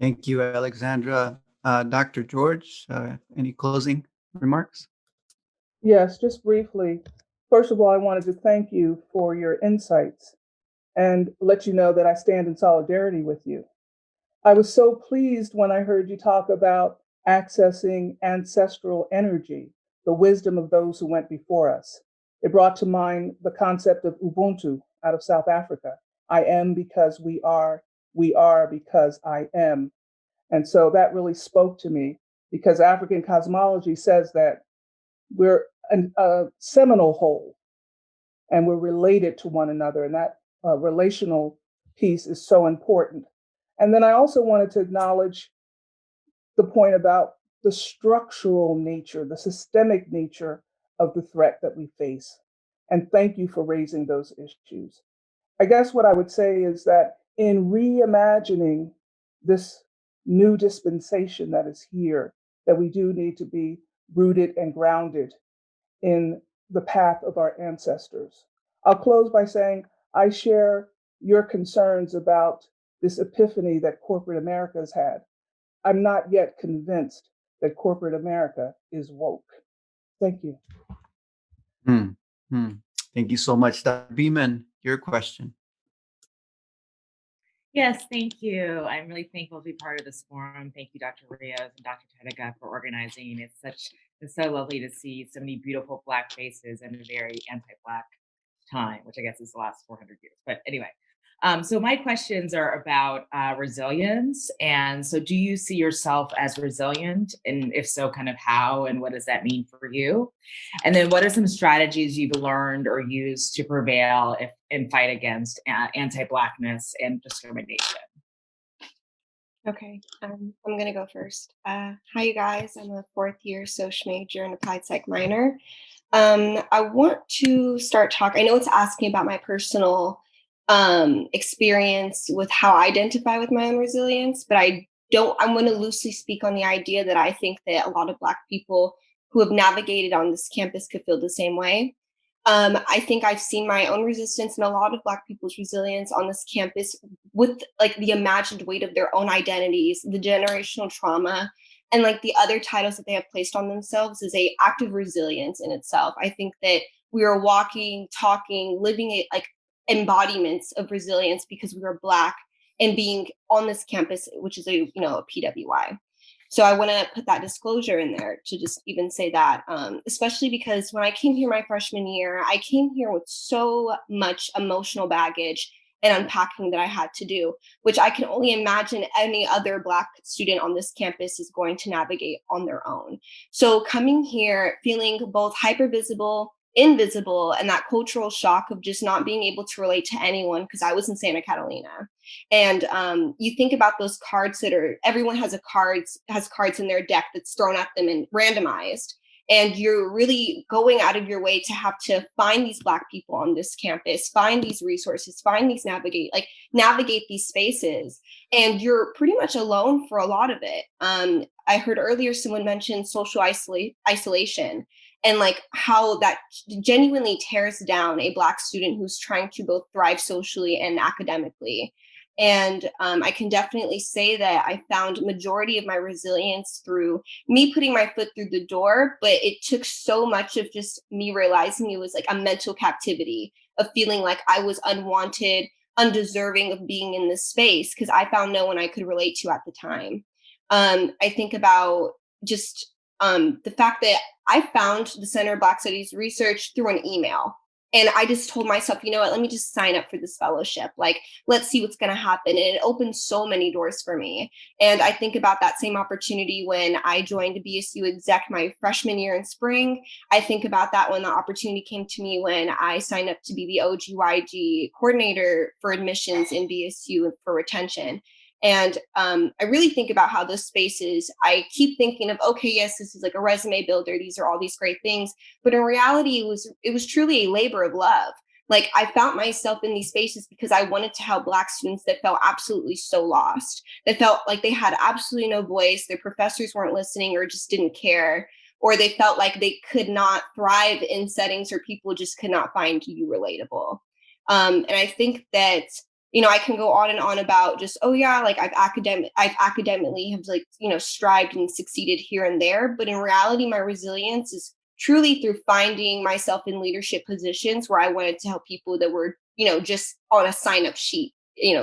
Thank you, Alexandra. Dr. George, any closing remarks? Yes, just briefly. First of all, I wanted to thank you for your insights and let you know that I stand in solidarity with you. I was so pleased when I heard you talk about accessing ancestral energy, the wisdom of those who went before us. It brought to mind the concept of Ubuntu out of South Africa. I am because we are because I am. And so that really spoke to me, because African cosmology says that we're a seminal whole and we're related to one another. And that relational piece is so important. And then I also wanted to acknowledge the point about the structural nature, the systemic nature of the threat that we face. And thank you for raising those issues. I guess what I would say is that in reimagining this new dispensation that is here, that we do need to be rooted and grounded in the path of our ancestors. I'll close by saying I share your concerns about this epiphany that corporate America has had. I'm not yet convinced that corporate America is woke. Thank you. Thank you so much, Dr. Beeman. Your question. Yes, thank you. I'm really thankful to be part of this forum. Thank you, Dr. Rios and Dr. Tediga, for organizing. It's so lovely to see so many beautiful Black faces in a very anti-Black time, which I guess is the last 400 years. But anyway, so my questions are about resilience. And so do you see yourself as resilient? And if so, kind of how, and what does that mean for you? And then what are some strategies you've learned or used to prevail and fight against anti-Blackness and discrimination? Okay, I'm going to go first. Hi, you guys. I'm a fourth year social major and applied psych minor. I want to start talking. I know it's asking about my personal experience with how I identify with my own resilience, but I'm going to loosely speak on the idea that I think that a lot of Black people who have navigated on this campus could feel the same way. I think I've seen my own resistance and a lot of Black people's resilience on this campus with like the imagined weight of their own identities, the generational trauma, and like the other titles that they have placed on themselves is a act of resilience in itself. I think that we are walking, talking, living it like embodiments of resilience because we are Black and being on this campus, which is a PWI. So I want to put that disclosure in there to just even say that, especially because when I came here my freshman year, I came here with so much emotional baggage and unpacking that I had to do, which I can only imagine any other Black student on this campus is going to navigate on their own. So coming here, feeling both hypervisible, invisible, and that cultural shock of just not being able to relate to anyone because I was in Santa Catalina. And you think about those cards that are, everyone has cards in their deck that's thrown at them and randomized. And you're really going out of your way to have to find these Black people on this campus, find these resources, navigate these spaces. And you're pretty much alone for a lot of it. I heard earlier someone mention social isolation and like how that genuinely tears down a Black student who's trying to both thrive socially and academically. And I can definitely say that I found majority of my resilience through me putting my foot through the door, but it took so much of just me realizing it was like a mental captivity of feeling like I was unwanted, undeserving of being in this space because I found no one I could relate to at the time. I think about just the fact that I found the Center of Black Studies Research through an email. And I just told myself, you know what, let me just sign up for this fellowship. Like, let's see what's going to happen. And it opened so many doors for me. And I think about that same opportunity when I joined BSU Exec my freshman year in spring. I think about that when the opportunity came to me when I signed up to be the OGYG coordinator for admissions in BSU for retention. And I really think about how those spaces, I keep thinking of, okay, yes, this is like a resume builder. These are all these great things. But in reality, it was truly a labor of love. Like I found myself in these spaces because I wanted to help Black students that felt absolutely so lost, that felt like they had absolutely no voice. Their professors weren't listening or just didn't care, or they felt like they could not thrive in settings where people just could not find you relatable. And I think that I can go on and on about just, oh yeah, like I've academically have like, strived and succeeded here and there. But in reality, my resilience is truly through finding myself in leadership positions where I wanted to help people that were, just on a sign-up sheet,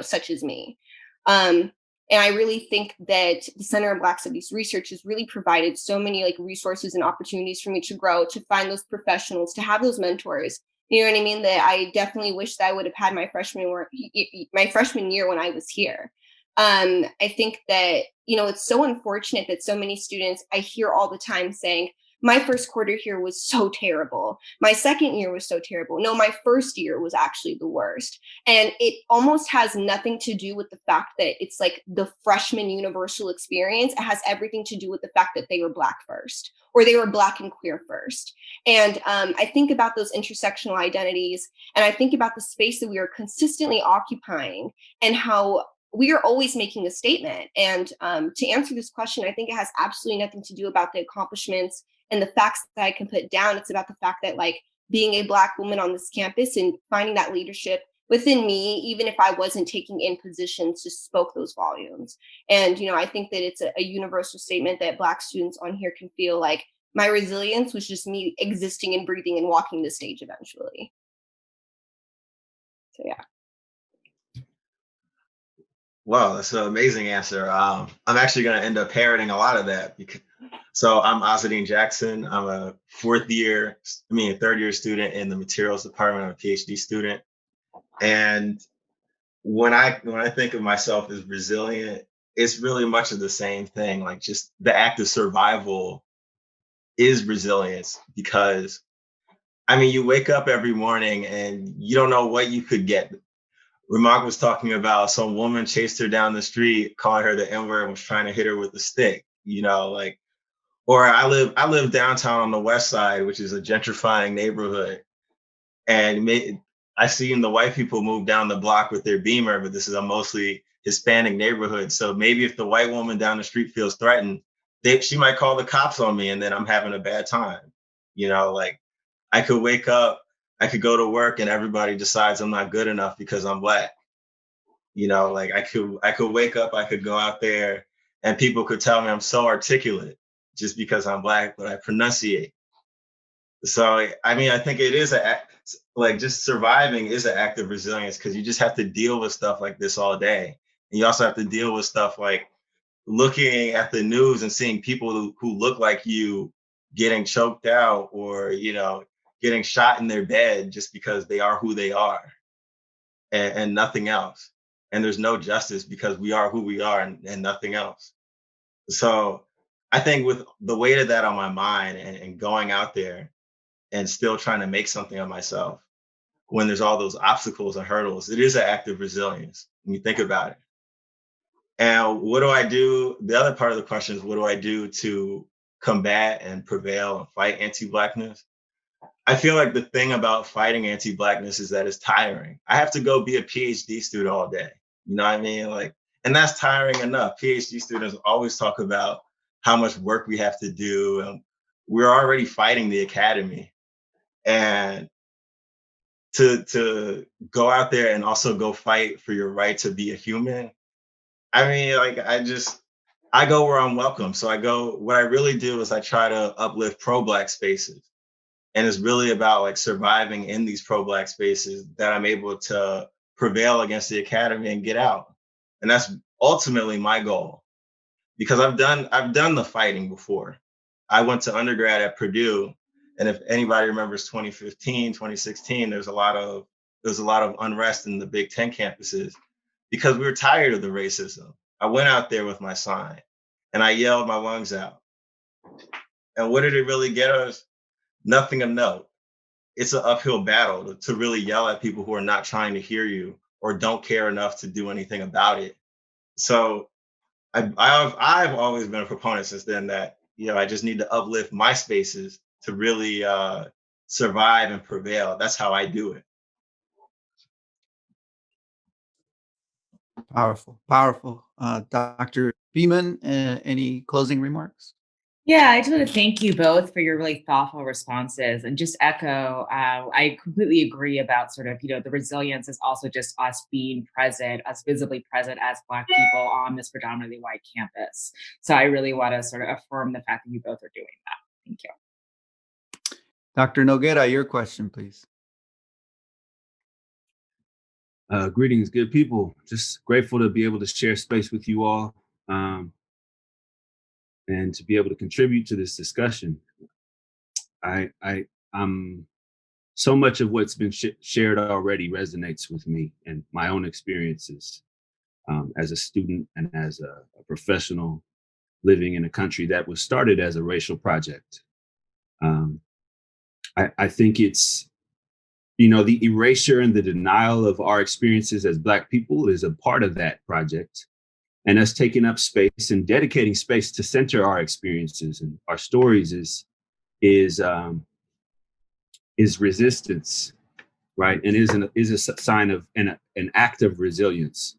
such as me. And I really think that the Center of Black Studies Research has really provided so many like resources and opportunities for me to grow, to find those professionals, to have those mentors. You know what I mean? That I definitely wish that I would have had my freshman year when I was here. I think that, it's so unfortunate that so many students I hear all the time saying, my first quarter here was so terrible. My second year was so terrible. No, my first year was actually the worst. And it almost has nothing to do with the fact that it's like the freshman universal experience. It has everything to do with the fact that they were Black first, or they were Black and queer first. And I think about those intersectional identities, and I think about the space that we are consistently occupying and how we are always making a statement. And to answer this question, I think it has absolutely nothing to do about the accomplishments and the facts that I can put down. It's about the fact that, like, being a Black woman on this campus and finding that leadership within me, even if I wasn't taking in positions, just spoke those volumes. And, I think that it's a universal statement that Black students on here can feel like my resilience was just me existing and breathing and walking the stage eventually. So, yeah. Wow, that's an amazing answer. I'm actually going to end up parroting a lot of that. So I'm Azadine Jackson. I'm a third year student in the materials department. I'm a PhD student. And when I think of myself as resilient, it's really much of the same thing. Like, just the act of survival is resilience, because you wake up every morning and you don't know what you could get. Remark was talking about some woman chased her down the street, calling her the N-word, and was trying to hit her with a stick, or I live downtown on the west side, which is a gentrifying neighborhood. And I seen the white people move down the block with their Beamer, but this is a mostly Hispanic neighborhood. So maybe if the white woman down the street feels threatened, she might call the cops on me, and then I'm having a bad time. I could wake up, I could go to work, and everybody decides I'm not good enough because I'm Black. I could wake up, I could go out there, and people could tell me I'm so articulate just because I'm Black, but I pronunciate. So, I think it is just surviving is an act of resilience, because you just have to deal with stuff like this all day. And you also have to deal with stuff like looking at the news and seeing people who look like you getting choked out, or, getting shot in their bed just because they are who they are, and nothing else. And there's no justice because we are who we are, and nothing else. So I think with the weight of that on my mind, and going out there and still trying to make something of myself when there's all those obstacles and hurdles, it is an act of resilience when you think about it. And what do I do? The other part of the question is, what do I do to combat and prevail and fight anti-Blackness? I feel like the thing about fighting anti-Blackness is that it's tiring. I have to go be a PhD student all day. You know what I mean? And that's tiring enough. PhD students always talk about how much work we have to do, and we're already fighting the academy. And to go out there and also go fight for your right to be a human. I go where I'm welcome. So what I really do is I try to uplift pro-Black spaces. And it's really about surviving in these pro-Black spaces that I'm able to prevail against the academy and get out. And that's ultimately my goal, because I've done the fighting before. I went to undergrad at Purdue, and if anybody remembers 2015, 2016, there was a lot of unrest in the Big Ten campuses because we were tired of the racism. I went out there with my sign and I yelled my lungs out. And what did it really get us? Nothing of note. It's an uphill battle to really yell at people who are not trying to hear you or don't care enough to do anything about it. So I've always been a proponent since then that, I just need to uplift my spaces to really survive and prevail. That's how I do it. Powerful. Dr. Beeman, any closing remarks? Yeah, I just want to thank you both for your really thoughtful responses, and just echo, I completely agree about sort of, the resilience is also just us being present, us visibly present as Black people on this predominantly white campus. So I really want to sort of affirm the fact that you both are doing that. Thank you. Dr. Noguera, your question, please. Greetings, good people. Just grateful to be able to share space with you all. And to be able to contribute to this discussion. So much of what's been shared already resonates with me and my own experiences as a student and as a professional living in a country that was started as a racial project. I think it's, the erasure and the denial of our experiences as Black people is a part of that project. And us taking up space and dedicating space to center our experiences and our stories is resistance, right? And is a sign of an act of resilience.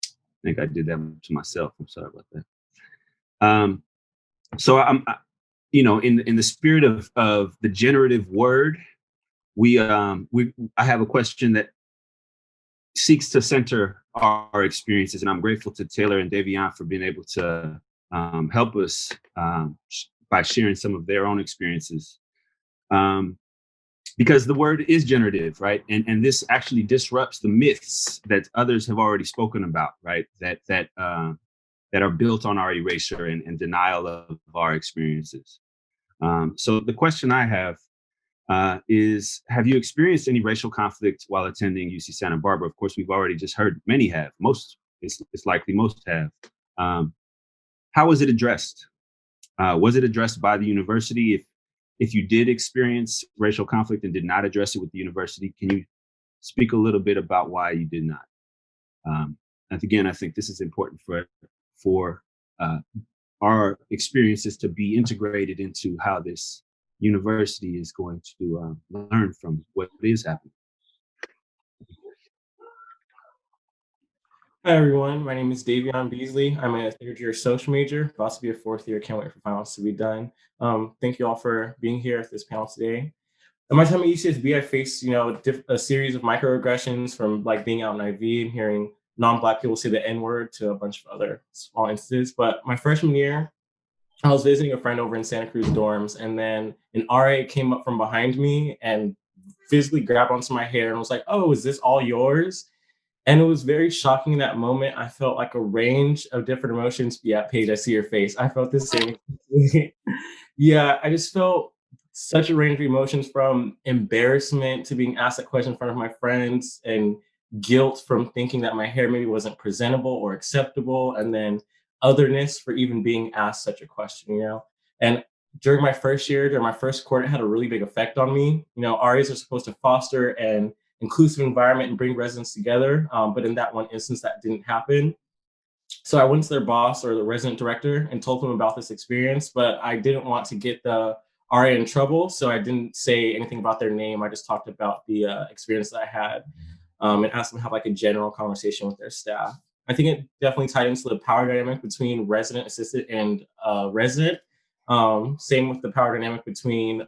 I think I did that to myself. I'm sorry about that. So in the spirit of the generative word, I have a question that seeks to center our experiences, and I'm grateful to Taylor and Davion for being able to help us by sharing some of their own experiences. Because the word is generative, right? And this actually disrupts the myths that others have already spoken about, right? That are built on our erasure and denial of our experiences. So the question I have is, have you experienced any racial conflict while attending UC Santa Barbara? Of course, we've already just heard many have. It's likely most have. How was it addressed? Was it addressed by the university? If you did experience racial conflict and did not address it with the university, can you speak a little bit about why you did not? And again, I think this is important for our experiences to be integrated into how this university is going to learn from what is happening. Hi everyone, my name is Davion Beasley. I'm a third-year social major, about to be a fourth year. Can't wait for finals to be done. Thank you all for being here at this panel today. In my time at UCSB, I faced a series of microaggressions, from like being out in IV and hearing non-Black people say the N-word to a bunch of other small instances. But my freshman year, I was visiting a friend over in Santa Cruz dorms, and then an RA came up from behind me and physically grabbed onto my hair and was like, "Oh, is this all yours?" And it was very shocking in that moment. I felt like a range of different emotions. Yeah, Paige, I see your face. I felt the same. Yeah, I just felt such a range of emotions, from embarrassment to being asked that question in front of my friends, and guilt from thinking that my hair maybe wasn't presentable or acceptable, and then otherness for even being asked such a question. And during my first year, during my first court, it had a really big effect on me. RAs are supposed to foster an inclusive environment and bring residents together. But in that one instance, that didn't happen. So I went to their boss or the resident director and told them about this experience, but I didn't want to get the RA in trouble. So I didn't say anything about their name. I just talked about the experience that I had, and asked them to have like a general conversation with their staff. I think it definitely tied into the power dynamic between resident, assistant, and resident. Same with the power dynamic between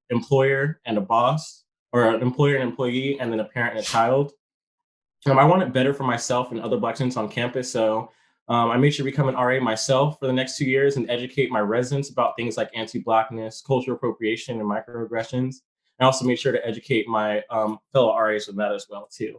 employer and a boss, or an employer and employee, and then a parent and a child. I want it better for myself and other Black students on campus. So I made sure to become an RA myself for the next 2 years and educate my residents about things like anti-Blackness, cultural appropriation, and microaggressions. I also made sure to educate my fellow RAs with that as well, too.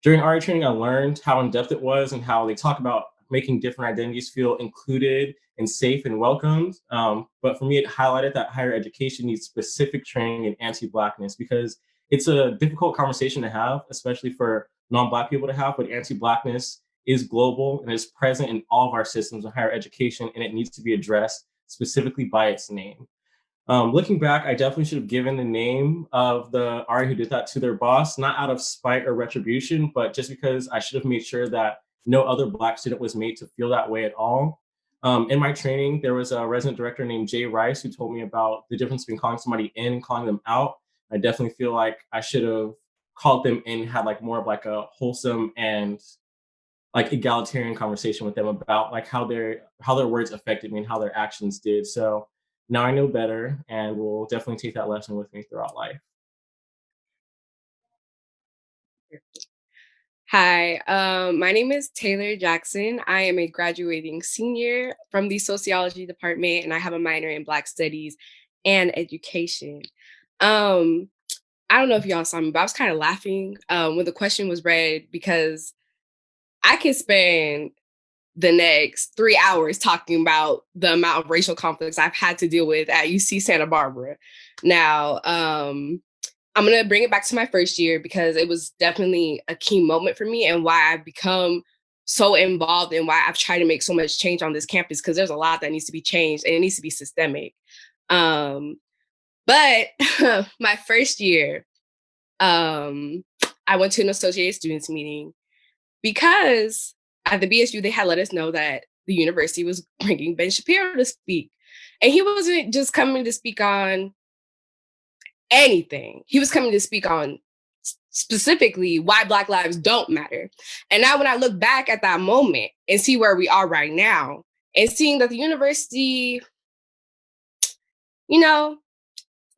During RA training, I learned how in-depth it was and how they talk about making different identities feel included and safe and welcomed. But for me, it highlighted that higher education needs specific training in anti-Blackness, because it's a difficult conversation to have, especially for non-Black people to have, but anti-Blackness is global and is present in all of our systems of higher education, and it needs to be addressed specifically by its name. Looking back, I definitely should have given the name of the RA who did that to their boss, not out of spite or retribution, but just because I should have made sure that no other Black student was made to feel that way at all. In my training, there was a resident director named Jay Rice who told me about the difference between calling somebody in and calling them out. I definitely feel like I should have called them in, had like more of like a wholesome and like egalitarian conversation with them about like how their words affected me and how their actions did. So now I know better, and will definitely take that lesson with me throughout life. Hi, my name is Taylor Jackson. I am a graduating senior from the sociology department, and I have a minor in Black Studies and education. I don't know if y'all saw me, but I was kind of laughing when the question was read, because I could spend the next 3 hours talking about the amount of racial conflicts I've had to deal with at UC Santa Barbara. Now, I'm going to bring it back to my first year, because it was definitely a key moment for me and why I've become so involved and why I've tried to make so much change on this campus, because there's a lot that needs to be changed and it needs to be systemic. But my first year, I went to an Associated Students meeting because at the BSU, they had let us know that the university was bringing Ben Shapiro to speak. And he wasn't just coming to speak on anything. He was coming to speak on specifically why Black lives don't matter. And now when I look back at that moment and see where we are right now and seeing that the university, you know,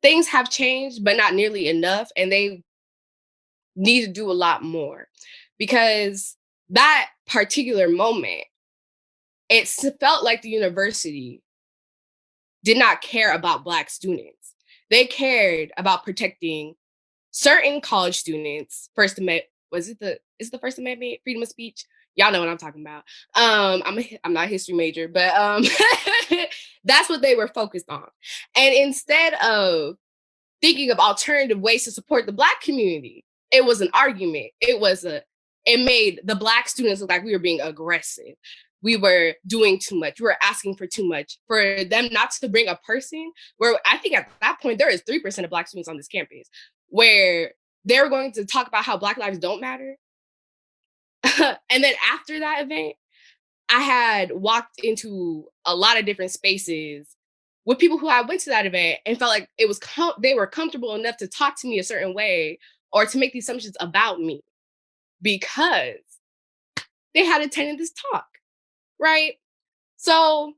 things have changed, but not nearly enough. And they need to do a lot more because that particular moment, it felt like the university did not care about Black students. They cared about protecting certain college students. First Amendment, is the First Amendment freedom of speech? Y'all know what I'm talking about. I'm not a history major, but that's what they were focused on. And instead of thinking of alternative ways to support the Black community, it was an argument. It made the Black students look like we were being aggressive. We were doing too much. We were asking for too much. For them not to bring a person where I think at that point, there is 3% of Black students on this campus where they were going to talk about how Black lives don't matter. And then after that event, I had walked into a lot of different spaces with people who I went to that event and felt like it was they were comfortable enough to talk to me a certain way or to make the assumptions about me because they had attended this talk, right? So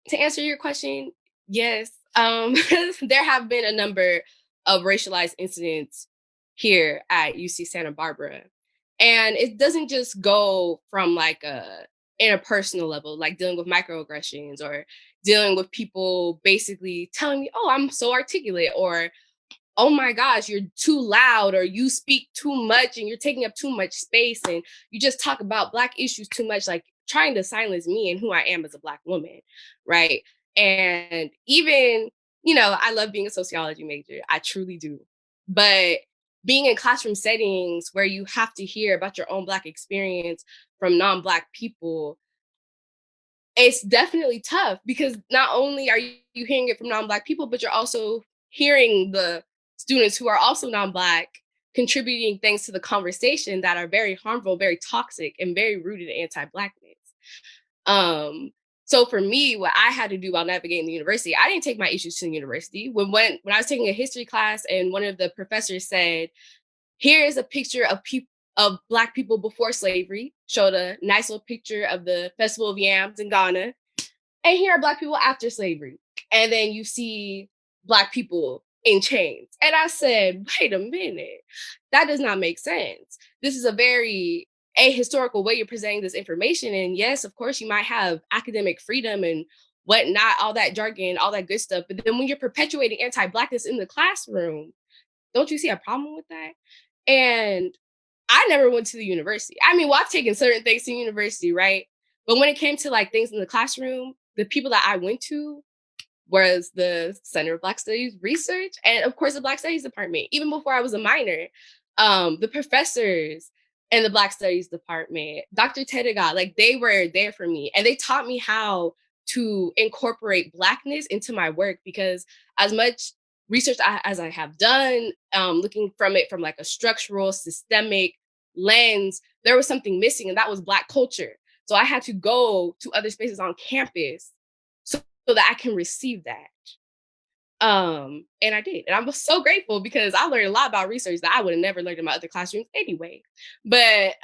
to answer your question, yes, there have been a number of racialized incidents here at UC Santa Barbara. And it doesn't just go from like a interpersonal level, like dealing with microaggressions or dealing with people basically telling me, oh, I'm so articulate, or oh my gosh, you're too loud, or you speak too much and you're taking up too much space and you just talk about Black issues too much, like trying to silence me and who I am as a Black woman, right? And even, I love being a sociology major. I truly do. But being in classroom settings where you have to hear about your own Black experience from non-Black people, it's definitely tough because not only are you hearing it from non-Black people, but you're also hearing the students who are also non-Black contributing things to the conversation that are very harmful, very toxic, and very rooted in anti-Blackness. So for me, what I had to do while navigating the university, I didn't take my issues to the university. When I was taking a history class and one of the professors said, here is a picture of Black people before slavery, showed a nice little picture of the Festival of Yams in Ghana. And here are Black people after slavery. And then you see Black people in chains. And I said, wait a minute, that does not make sense. This is a very ahistorical way you're presenting this information. And yes, of course, you might have academic freedom and whatnot, all that jargon, all that good stuff. But then when you're perpetuating anti-Blackness in the classroom, don't you see a problem with that? And I never went to the university. I mean, well, I've taken certain things to university, right? But when it came to like things in the classroom, the people that I went to was the Center of Black Studies Research and of course the Black Studies Department. Even before I was a minor, the professors in the Black Studies Department, Dr. Tediga, like they were there for me and they taught me how to incorporate Blackness into my work because as much research as I have done, looking from it from like a structural, systemic lens, there was something missing and that was Black culture. So I had to go to other spaces on campus so that I can receive that. And I did. And I'm so grateful because I learned a lot about research that I would have never learned in my other classrooms anyway. But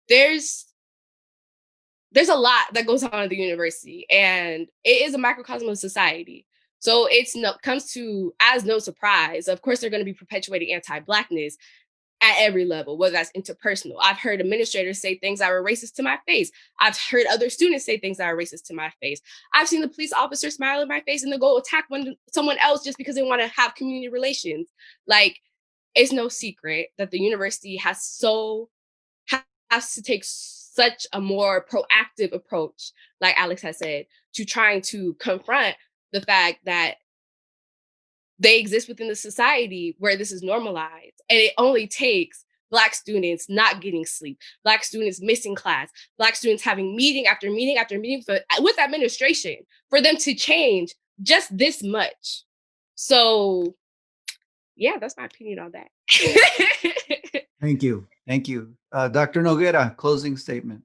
there's a lot that goes on at the university and it is a microcosm of society. So comes to as no surprise. Of course, they're going to be perpetuating anti-Blackness at every level, whether that's interpersonal. I've heard administrators say things that were racist to my face. I've heard other students say things that are racist to my face. I've seen the police officer smile in my face and then go attack someone else just because they want to have community relations. Like, it's no secret that the university has to take such a more proactive approach, like Alex has said, to trying to confront the fact that they exist within the society where this is normalized. And it only takes Black students not getting sleep, Black students missing class, Black students having meeting after meeting after meeting with administration for them to change just this much. So yeah, that's my opinion on that. Thank you. Thank you. Dr. Noguera, closing statement.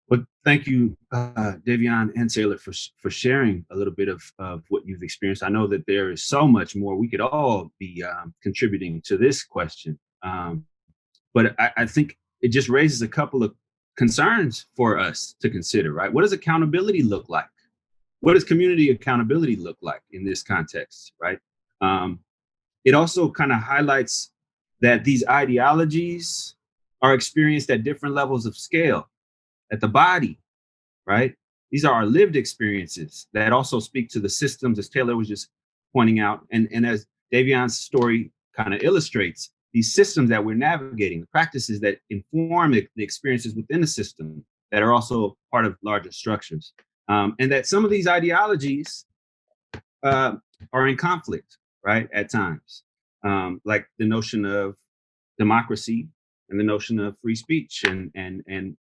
Well, thank you, Davion and Taylor, for sharing a little bit of what you've experienced. I know that there is so much more we could all be contributing to this question. But I think it just raises a couple of concerns for us to consider, right? What does accountability look like? What does community accountability look like in this context, right? It also kind of highlights that these ideologies are experienced at different levels of scale, at the body, right? These are our lived experiences that also speak to the systems, as Taylor was just pointing out, and as Davion's story kind of illustrates, these systems that we're navigating, the practices that inform the experiences within the system that are also part of larger structures. And that some of these ideologies are in conflict, right, at times, like the notion of democracy and the notion of free speech and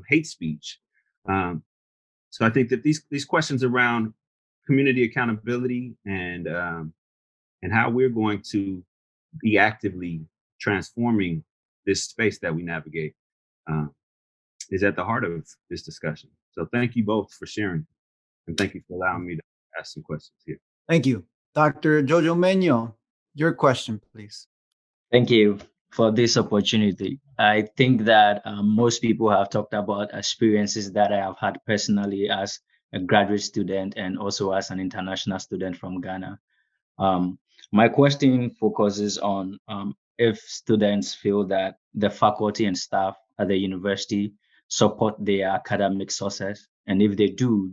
hate speech. So I think that these questions around community accountability and how we're going to be actively transforming this space that we navigate is at the heart of this discussion. So thank you both for sharing, and thank you for allowing me to ask some questions here. Thank you. Dr. Jojo Menyo, your question, please. Thank you for this opportunity. I think that most people have talked about experiences that I have had personally as a graduate student and also as an international student from Ghana. My question focuses on if students feel that the faculty and staff at the university support their academic success, and if they do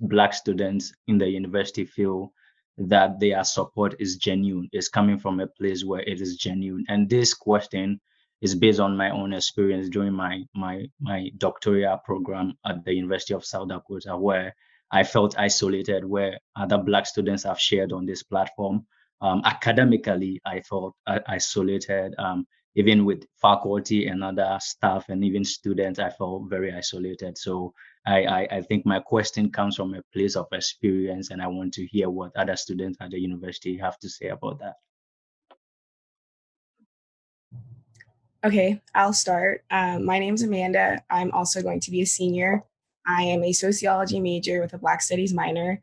Black students in the university feel that their support is genuine, is coming from a place where it is genuine? And this question is based on my own experience during my doctoral program at the University of South Dakota, where I felt isolated, where other Black students have shared on this platform. Academically, I felt isolated. Even with faculty and other staff and even students, I felt very isolated. So I think my question comes from a place of experience, and I want to hear what other students at the university have to say about that. Okay, I'll start. My name's Amanda. I'm also going to be a senior. I am a sociology major with a Black Studies minor.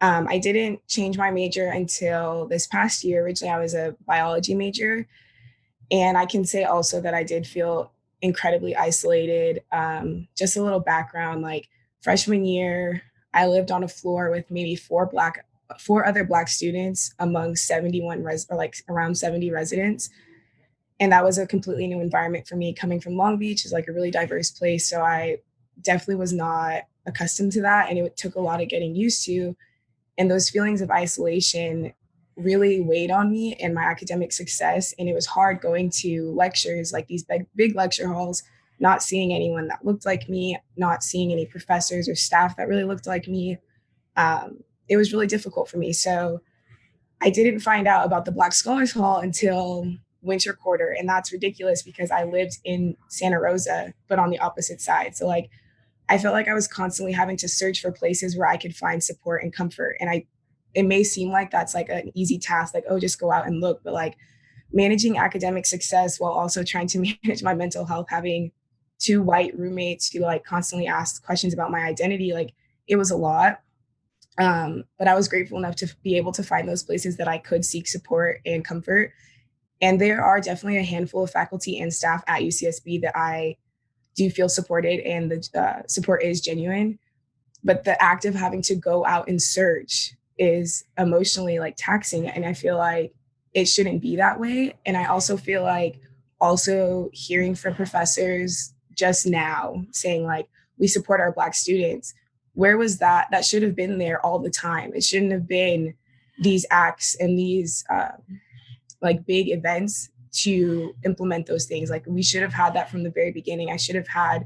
I didn't change my major until this past year. Originally, I was a biology major. And I can say also that I did feel incredibly isolated. Just a little background, like freshman year, I lived on a floor with maybe four other Black students among 71 around 70 residents. And that was a completely new environment for me, coming from Long Beach, is like a really diverse place. So I definitely was not accustomed to that. And it took a lot of getting used to. And those feelings of isolation really weighed on me and my academic success. And it was hard going to lectures, like these big lecture halls, not seeing anyone that looked like me, not seeing any professors or staff that really looked like me. It was really difficult for me. So I didn't find out about the Black Scholars Hall until winter quarter. And that's ridiculous because I lived in Santa Rosa, but on the opposite side. So like, I felt like I was constantly having to search for places where I could find support and comfort. And it may seem like that's like an easy task, like, oh, just go out and look. But like managing academic success while also trying to manage my mental health, having two white roommates who like constantly asked questions about my identity, like it was a lot. But I was grateful enough to be able to find those places that I could seek support and comfort. And there are definitely a handful of faculty and staff at UCSB that I do feel supported, and the support is genuine. But the act of having to go out and search is emotionally like taxing. And I feel like it shouldn't be that way. And I also feel like also hearing from professors just now saying like, we support our Black students. Where was that? That should have been there all the time. It shouldn't have been these acts and these like big events to implement those things. Like we should have had that from the very beginning. I should have had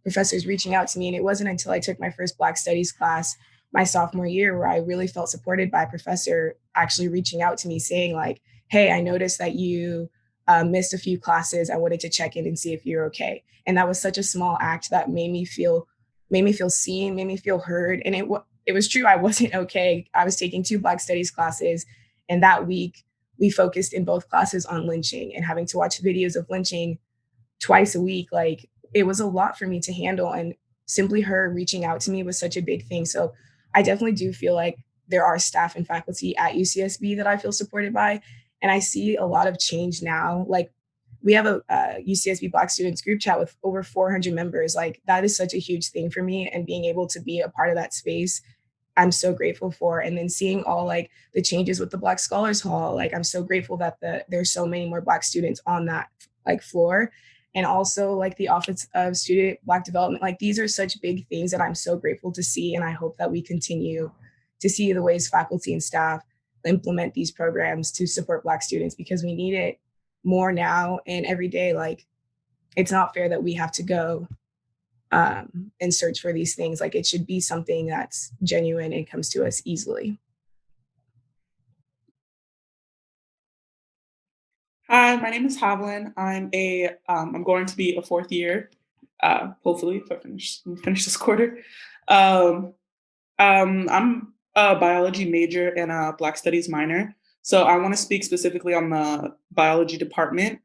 professors reaching out to me. And it wasn't until I took my first Black Studies class my sophomore year where I really felt supported by a professor actually reaching out to me saying like, hey, I noticed that you missed a few classes. I wanted to check in and see if you're okay. And that was such a small act that made me feel seen, made me feel heard. And it was true. I wasn't okay. I was taking 2 Black Studies classes And that week, we focused in both classes on lynching, and having to watch videos of lynching twice a week. Like, it was a lot for me to handle. And simply her reaching out to me was such a big thing. So I definitely do feel like there are staff and faculty at UCSB that I feel supported by. And I see a lot of change now. Like, we have a UCSB Black students group chat with over 400 members. Like, that is such a huge thing for me. And being able to be a part of that space, I'm so grateful for. And then seeing all like the changes with the Black Scholars Hall, like, I'm so grateful that there's so many more Black students on that like floor. And also like the Office of Student Black Development. Like, these are such big things that I'm so grateful to see. And I hope that we continue to see the ways faculty and staff implement these programs to support Black students, because we need it more now and every day. Like, it's not fair that we have to go and search for these things. Like, it should be something that's genuine and comes to us easily. Hi, my name is Havlin. I'm going to be a fourth year, hopefully, if I finish this quarter. I'm a biology major and a Black Studies minor. So I want to speak specifically on the biology department.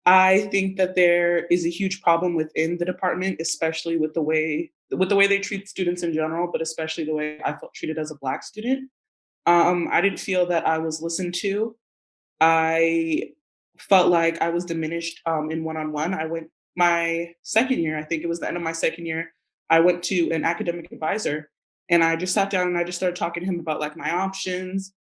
I think that there is a huge problem within the department, especially with the way they treat students in general, but especially the way I felt treated as a Black student. I didn't feel that I was listened to. I felt like I was diminished in one-on-one. I went my second year, I think it was the end of my second year, I went to an academic advisor, and I just sat down and I just started talking to him about like my options.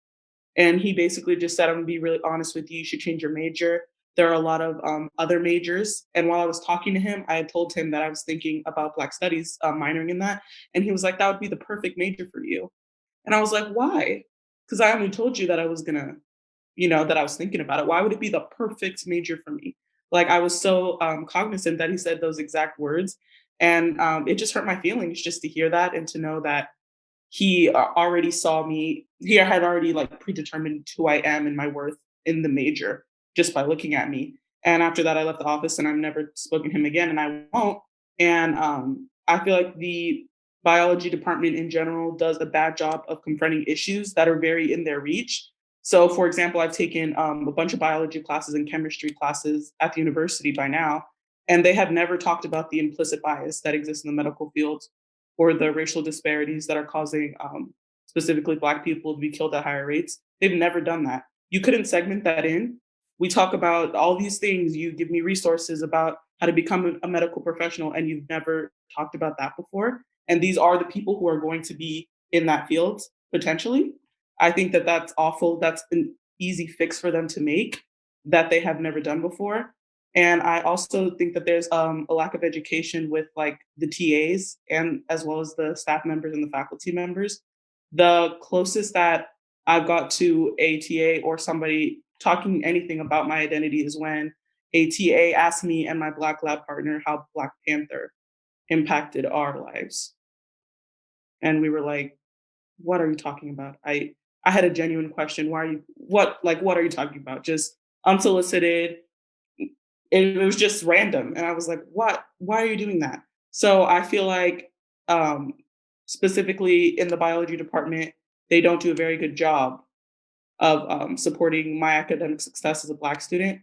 And he basically just said, I'm gonna be really honest with you, you should change your major. There are a lot of other majors. And while I was talking to him, I had told him that I was thinking about Black Studies, minoring in that. And he was like, that would be the perfect major for you. And I was like, why? Because I only told you that I was gonna, that I was thinking about it. Why would it be the perfect major for me? Like, I was so cognizant that he said those exact words. And it just hurt my feelings just to hear that and to know that he already saw me, he had already like predetermined who I am and my worth in the major just by looking at me. And after that, I left the office and I've never spoken to him again, and I won't. And I feel like the biology department in general does a bad job of confronting issues that are very in their reach. So, for example, I've taken a bunch of biology classes and chemistry classes at the university by now, and they have never talked about the implicit bias that exists in the medical field or the racial disparities that are causing specifically Black people to be killed at higher rates. They've never done that. You couldn't segment that in. We talk about all these things. You give me resources about how to become a medical professional, and you've never talked about that before. And these are the people who are going to be in that field potentially. I think that that's awful. That's an easy fix for them to make that they have never done before. And I also think that there's a lack of education with like the TAs and as well as the staff members and the faculty members. The closest that I've got to a TA or somebody talking anything about my identity is when a TA asked me and my Black lab partner how Black Panther impacted our lives. And we were like, what are you talking about? I had a genuine question. What are you talking about? Just unsolicited. It was just random. And I was like, what? Why are you doing that? So I feel like specifically in the biology department, they don't do a very good job of supporting my academic success as a Black student.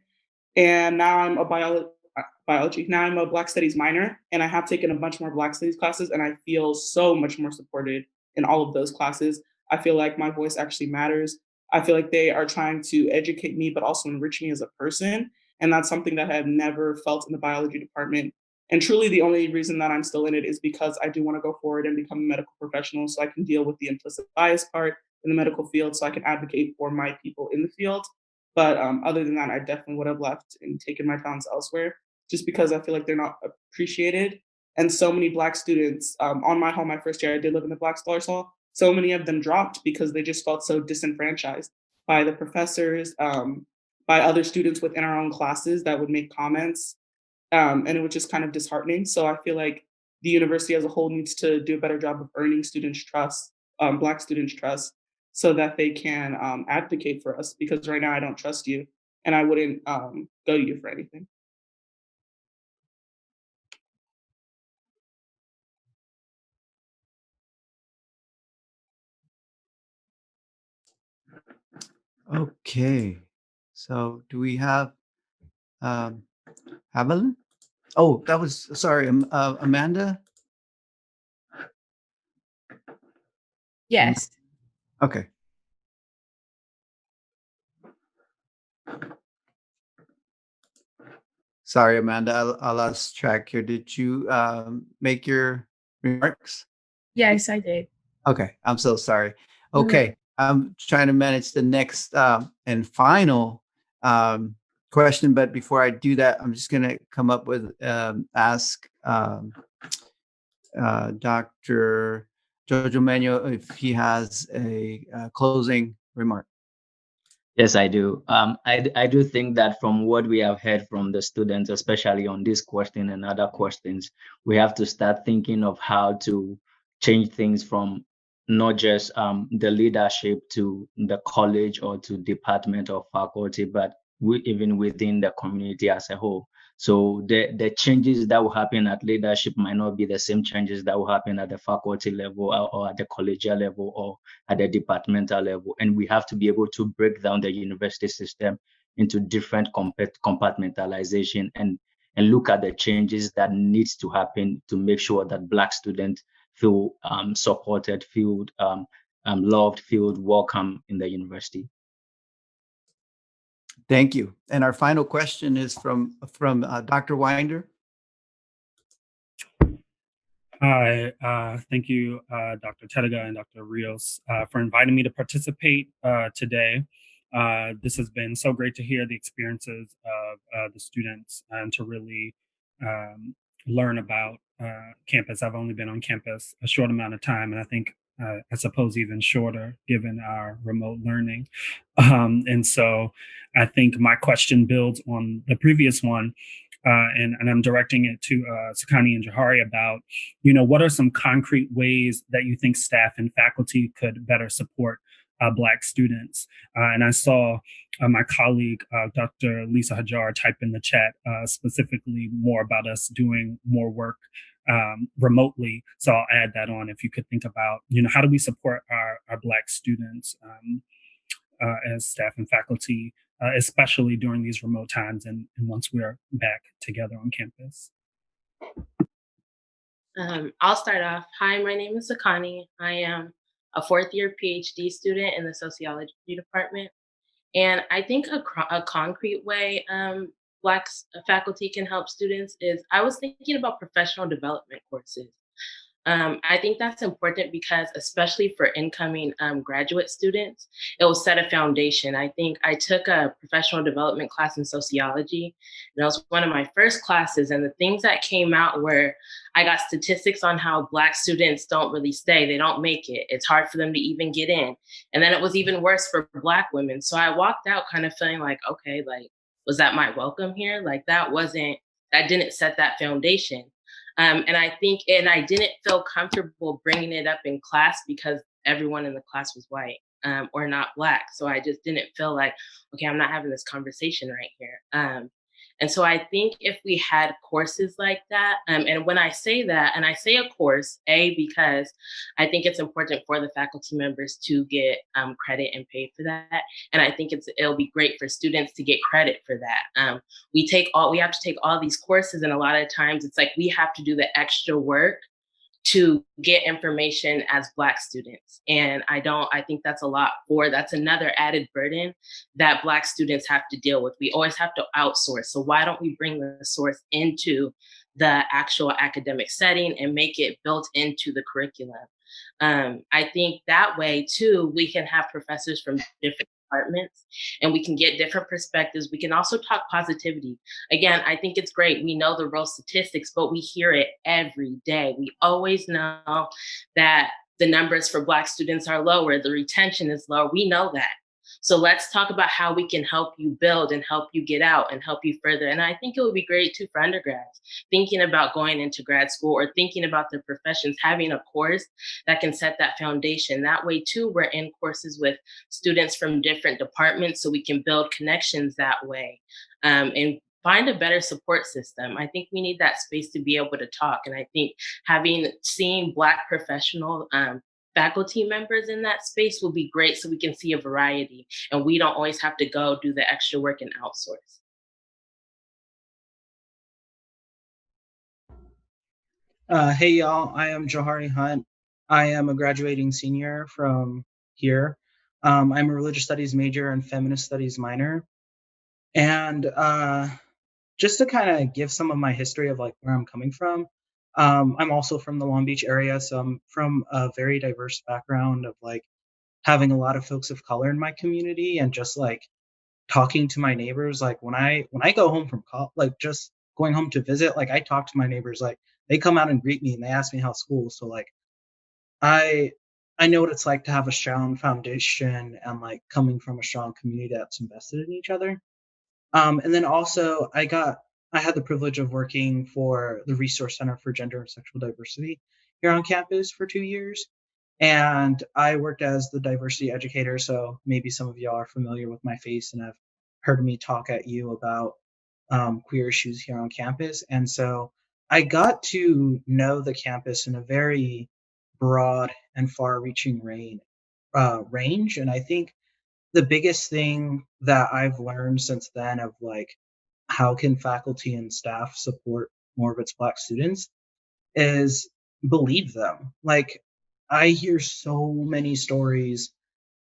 And now I'm a biology. Now I'm a Black Studies minor, and I have taken a bunch more Black Studies classes, and I feel so much more supported in all of those classes. I feel like my voice actually matters. I feel like they are trying to educate me, but also enrich me as a person. And that's something that I have never felt in the biology department. And truly, the only reason that I'm still in it is because I do want to go forward and become a medical professional so I can deal with the implicit bias part in the medical field, so I can advocate for my people in the field. But other than that, I definitely would have left and taken my talents elsewhere just because I feel like they're not appreciated. And so many Black students on my home, my first year, I did live in the Black Scholars Hall. So many of them dropped because they just felt so disenfranchised by the professors, by other students within our own classes that would make comments. And it was just kind of disheartening. So I feel like the university as a whole needs to do a better job of earning students' trust, Black students' trust, so that they can advocate for us. Because right now I don't trust you, and I wouldn't go to you for anything. Okay. So do we have Evelyn? Oh, that was, sorry, Amanda? Yes. Okay. Sorry, Amanda, I lost track here. Did you make your remarks? Yes, I did. Okay, I'm so sorry. No, no. Okay, I'm trying to manage the next and final question, but before I do that, I'm just gonna come up with ask Dr. Jojo Manuel if he has a closing remark. Yes, I do. I do think that from what we have heard from the students, especially on this question and other questions, we have to start thinking of how to change things from not just the leadership to the college or to department or faculty, but even within the community as a whole. So the changes that will happen at leadership might not be the same changes that will happen at the faculty level or at the collegial level or at the departmental level. And we have to be able to break down the university system into different compartmentalization and look at the changes that needs to happen to make sure that Black students feel supported, feel loved, feel welcome in the university. Thank you. And our final question is from Dr. Winder. Hi, thank you, Dr. Tediga and Dr. Rios, for inviting me to participate today. This has been so great to hear the experiences of the students and to really learn about campus. I've only been on campus a short amount of time, and I think I suppose even shorter given our remote learning. And so I think my question builds on the previous one. And I'm directing it to Sakani and Jahari about, what are some concrete ways that you think staff and faculty could better support Black students? And I saw my colleague, Dr. Lisa Hajar, type in the chat specifically more about us doing more work remotely. So I'll add that on if you could think about, how do we support our Black students as staff and faculty, especially during these remote times and once we're back together on campus. I'll start off. Hi, my name is Sakani. I am a fourth year PhD student in the sociology department. And I think a concrete way Black faculty can help students is I was thinking about professional development courses. I think that's important because, especially for incoming graduate students, it will set a foundation. I think I took a professional development class in sociology, and it was one of my first classes. And the things that came out were I got statistics on how Black students don't really stay. They don't make it. It's hard for them to even get in. And then it was even worse for Black women. So I walked out kind of feeling like, okay, like, was that my welcome here? Like that didn't set that foundation. And I didn't feel comfortable bringing it up in class because everyone in the class was white or not Black. So I just didn't feel like, okay, I'm not having this conversation right here. And so I think if we had courses like that, and when I say that, and I say a course, because I think it's important for the faculty members to get credit and pay for that. And I think it'll be great for students to get credit for that. We have to take all these courses, and a lot of times it's like we have to do the extra work to get information as Black students. And I think that's that's another added burden that Black students have to deal with. We always have to outsource. So why don't we bring the source into the actual academic setting and make it built into the curriculum? I think that way too, we can have professors from different departments and we can get different perspectives. We can also talk positivity. Again, I think it's great. We know the real statistics, but we hear it every day. We always know that the numbers for Black students are lower, the retention is lower. We know that. So let's talk about how we can help you build and help you get out and help you further. And I think it would be great too for undergrads, thinking about going into grad school or thinking about their professions, having a course that can set that foundation. That way too, we're in courses with students from different departments so we can build connections that way. And find a better support system. I think we need that space to be able to talk. And I think seeing Black professional faculty members in that space will be great, so we can see a variety and we don't always have to go do the extra work and outsource. Hey y'all, I am Johari Hunt. I am a graduating senior from here. I'm a religious studies major and feminist studies minor. And just to kind of give some of my history of like where I'm coming from, I'm also from the Long Beach area, so I'm from a very diverse background of like having a lot of folks of color in my community and just like talking to my neighbors. Like when I go home from like just going home to visit, like I talk to my neighbors, like they come out and greet me and they ask me how school. So like I I know what it's like to have a strong foundation and like coming from a strong community that's invested in each other. And then also I had the privilege of working for the Resource Center for Gender and Sexual Diversity here on campus for 2 years. And I worked as the diversity educator. So maybe some of y'all are familiar with my face and have heard me talk at you about queer issues here on campus. And so I got to know the campus in a very broad and far reaching range. And I think the biggest thing that I've learned since then of like how can faculty and staff support more of its Black students is believe them. Like I hear so many stories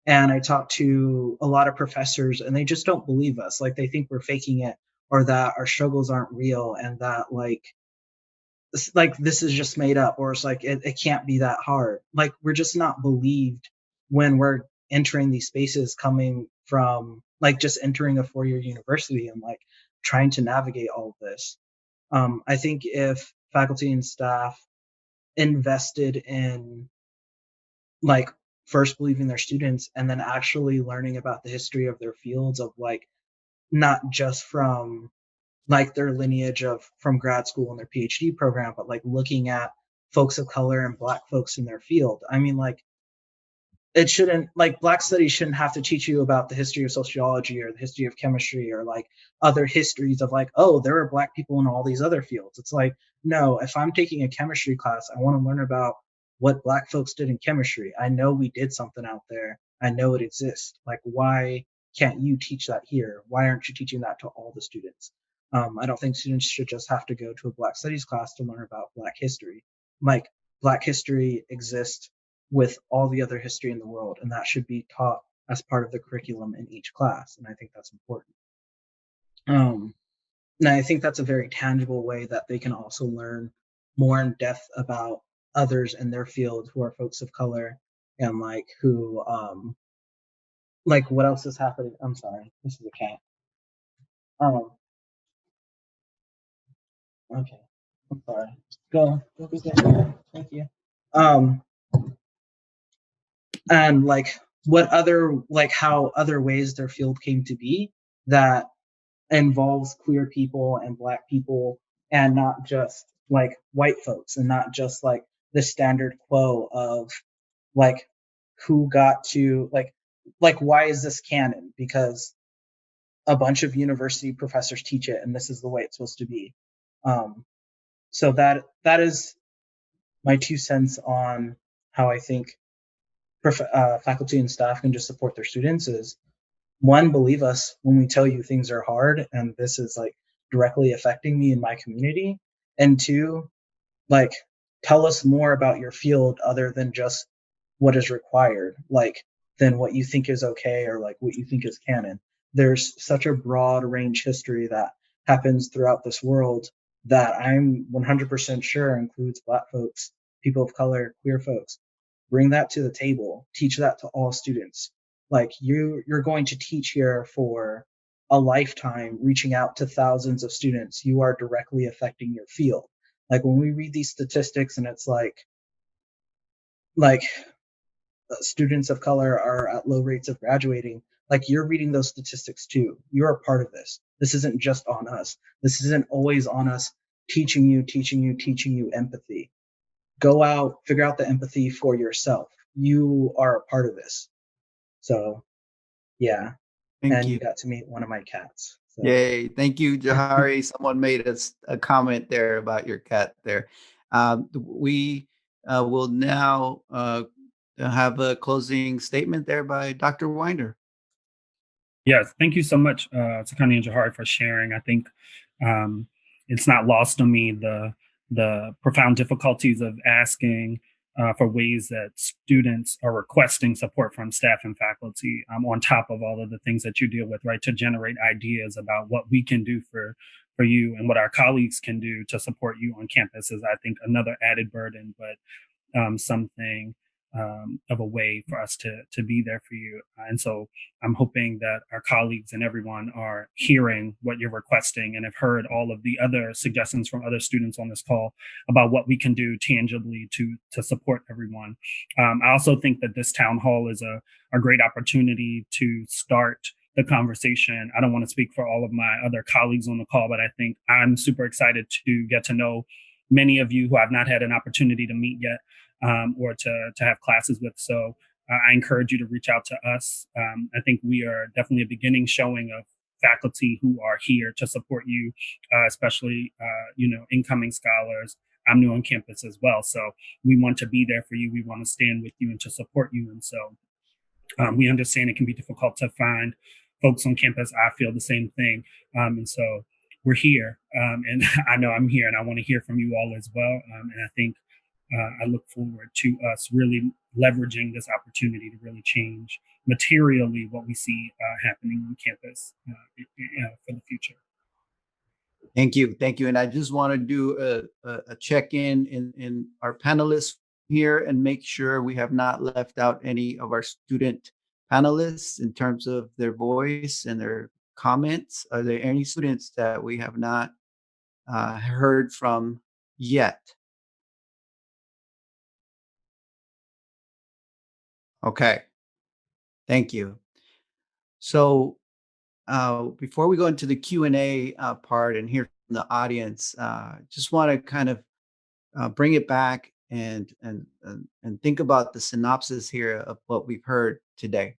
and I talk to a lot of professors and they just don't believe us. Like they think we're faking it or that our struggles aren't real and that like this is just made up or it's like it can't be that hard. Like we're just not believed when we're entering these spaces coming from like just entering a 4-year university and like trying to navigate all of this. I think if faculty and staff invested in like first believing their students and then actually learning about the history of their fields of like not just from like their lineage of from grad school and their PhD program, but like looking at folks of color and Black folks in their field. I mean, like it shouldn't like Black studies shouldn't have to teach you about the history of sociology or the history of chemistry or like other histories of like, oh, there are Black people in all these other fields. It's like, no, if I'm taking a chemistry class, I want to learn about what Black folks did in chemistry. I know we did something out there. I know it exists. Like, why can't you teach that here? Why aren't you teaching that to all the students? I don't think students should just have to go to a Black studies class to learn about Black history. Like, Black history exists with all the other history in the world, and that should be taught as part of the curriculum in each class. And I think that's important. And I think that's a very tangible way that they can also learn more in depth about others in their field who are folks of color and like who like what else is happening. I'm sorry, this is a cat. Okay, I'm sorry. Go. Thank you. And like what other like how other ways their field came to be that involves queer people and Black people and not just like white folks and not just like the standard quo of like who got to like why is this canon because a bunch of university professors teach it and this is the way it's supposed to be. So that is my 2 cents on how I think faculty and staff can just support their students is one, believe us when we tell you things are hard and this is like directly affecting me in my community. And 2, like tell us more about your field other than just what is required, like than what you think is okay or like what you think is canon. There's such a broad range history that happens throughout this world that I'm 100% sure includes Black folks, people of color, queer folks. Bring that to the table, teach that to all students. Like you're going to teach here for a lifetime, reaching out to thousands of students. You are directly affecting your field. Like when we read these statistics and it's like students of color are at low rates of graduating, like you're reading those statistics too. You're a part of this. This isn't just on us. This isn't always on us teaching you empathy. Go out, figure out the empathy for yourself. You are a part of this. So yeah. Thank you. You got to meet one of my cats. So. Yay. Thank you, Johari. Someone made us a comment there about your cat there. We will now have a closing statement there by Dr. Winder. Yes, thank you so much, Sakani and Jahari, for sharing. I think it's not lost on me the profound difficulties of asking for ways that students are requesting support from staff and faculty, on top of all of the things that you deal with, right? To generate ideas about what we can do for you and what our colleagues can do to support you on campus is, I think, another added burden, but something of a way for us to be there for you. And so I'm hoping that our colleagues and everyone are hearing what you're requesting and have heard all of the other suggestions from other students on this call about what we can do tangibly to support everyone. I also think that this town hall is a great opportunity to start the conversation. I don't want to speak for all of my other colleagues on the call, but I think I'm super excited to get to know many of you who I've not had an opportunity to meet yet, or to have classes with. So I encourage you to reach out to us. I think we are definitely a beginning showing of faculty who are here to support you, especially incoming scholars. I'm new on campus as well, so we want to be there for you. We want to stand with you and to support you. And so we understand it can be difficult to find folks on campus. I feel the same thing, and so we're here. And I know I'm here, and I want to hear from you all as well. And I think I look forward to us really leveraging this opportunity to really change materially what we see happening on campus for the future. Thank you. Thank you. And I just want to do a check-in in our panelists here and make sure we have not left out any of our student panelists in terms of their voice and their comments. Are there any students that we have not heard from yet? Okay. Thank you. So before we go into the Q&A part and hear from the audience, just want to kind of bring it back and think about the synopsis here of what we've heard today.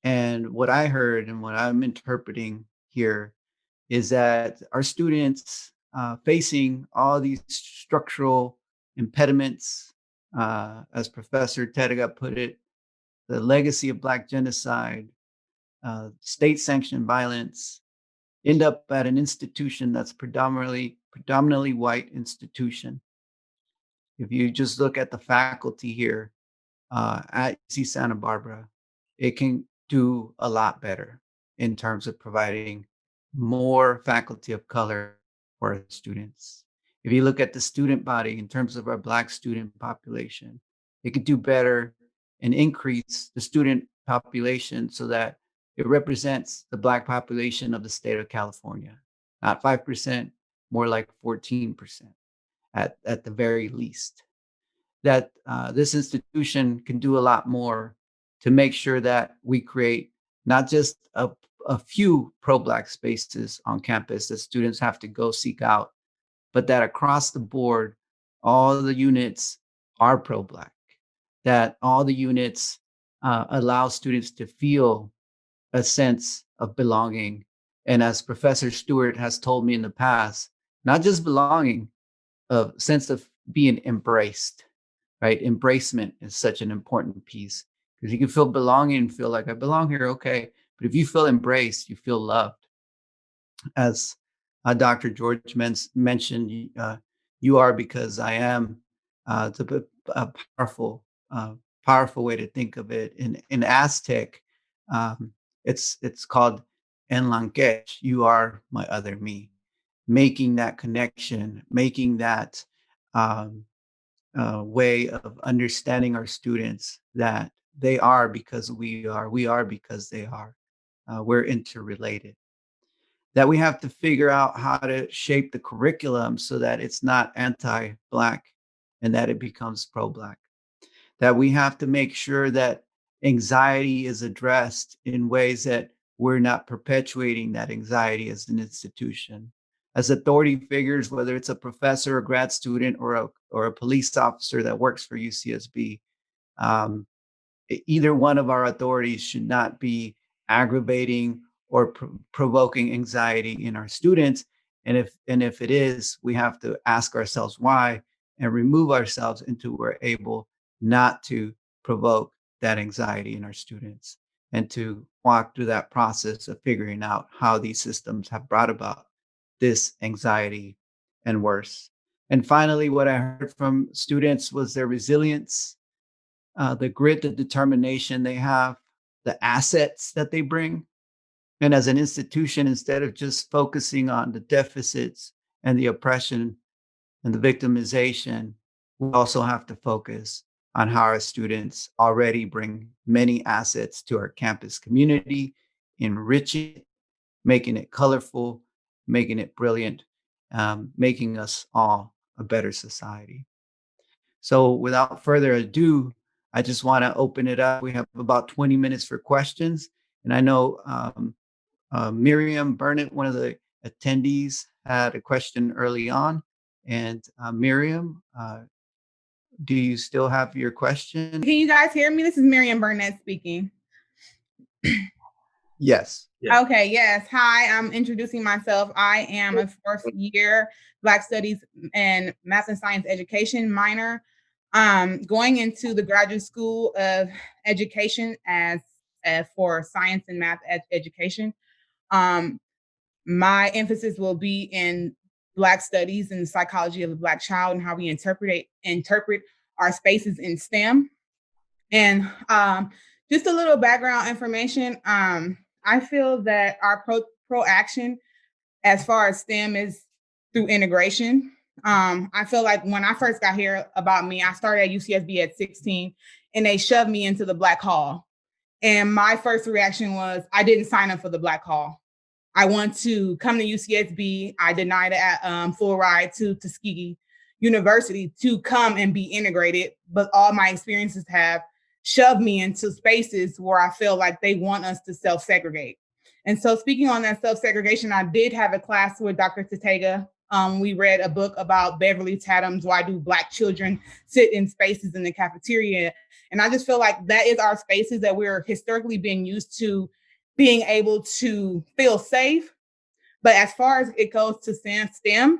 And what I heard and what I'm interpreting here is that our students facing all these structural impediments, as Professor Tedega put it, the legacy of Black genocide, state-sanctioned violence, end up at an institution that's predominantly white institution. If you just look at the faculty here at UC Santa Barbara, it can do a lot better in terms of providing more faculty of color for our students. If you look at the student body in terms of our Black student population, it could do better and increase the student population so that it represents the Black population of the state of California, not 5%, more like 14% at the very least. That this institution can do a lot more to make sure that we create not just a few pro-Black spaces on campus that students have to go seek out, but that across the board, all the units are pro-Black, that all the units allow students to feel a sense of belonging. And as Professor Stewart has told me in the past, not just belonging, a sense of being embraced, right? Embracement is such an important piece because you can feel belonging and feel like I belong here, okay. But if you feel embraced, you feel loved. As Dr. George mentioned, you are because I am. It's a powerful way to think of it. In Aztec, it's called Enlanquech. You are my other me. Making that connection, making that way of understanding our students that they are because we are because they are. We're interrelated. That we have to figure out how to shape the curriculum so that it's not anti-Black and that it becomes pro-Black. That we have to make sure that anxiety is addressed in ways that we're not perpetuating that anxiety as an institution. As authority figures, whether it's a professor, a grad student, or a police officer that works for UCSB, either one of our authorities should not be aggravating or provoking anxiety in our students. And if it is, we have to ask ourselves why and remove ourselves until we're able not to provoke that anxiety in our students and to walk through that process of figuring out how these systems have brought about this anxiety and worse. And finally, what I heard from students was their resilience, the grit, the determination they have, the assets that they bring. And as an institution, instead of just focusing on the deficits and the oppression and the victimization, we also have to focus on how our students already bring many assets to our campus community, enriching it, making it colorful, making it brilliant, making us all a better society. So without further ado, I just want to open it up. We have about 20 minutes for questions. And I know Miriam Burnett, one of the attendees, had a question early on. And Miriam, do you still have your question? Can you guys hear me? This is Miriam Burnett speaking. Yes. Yeah. Okay, yes. Hi, I'm introducing myself. I am a fourth year Black Studies and Math and Science Education minor, going into the Graduate School of Education as for Science and Math Education. My emphasis will be in Black studies and the psychology of the Black child and how we interpret our spaces in STEM. And just a little background information. I feel that our pro action as far as STEM is through integration. I feel like when I first got here about me, I started at UCSB at 16 and they shoved me into the Black Hall. And my first reaction was, I didn't sign up for the Black Hall. I want to come to UCSB. I denied a full ride to Tuskegee University to come and be integrated, but all my experiences have shoved me into spaces where I feel like they want us to self-segregate. And so speaking on that self-segregation, I did have a class with Dr. Tatega. We read a book about Beverly Tatum's Why Do Black Children Sit in Spaces in the Cafeteria? And I just feel like that is our spaces that we're historically being used to being able to feel safe. But as far as it goes to STEM,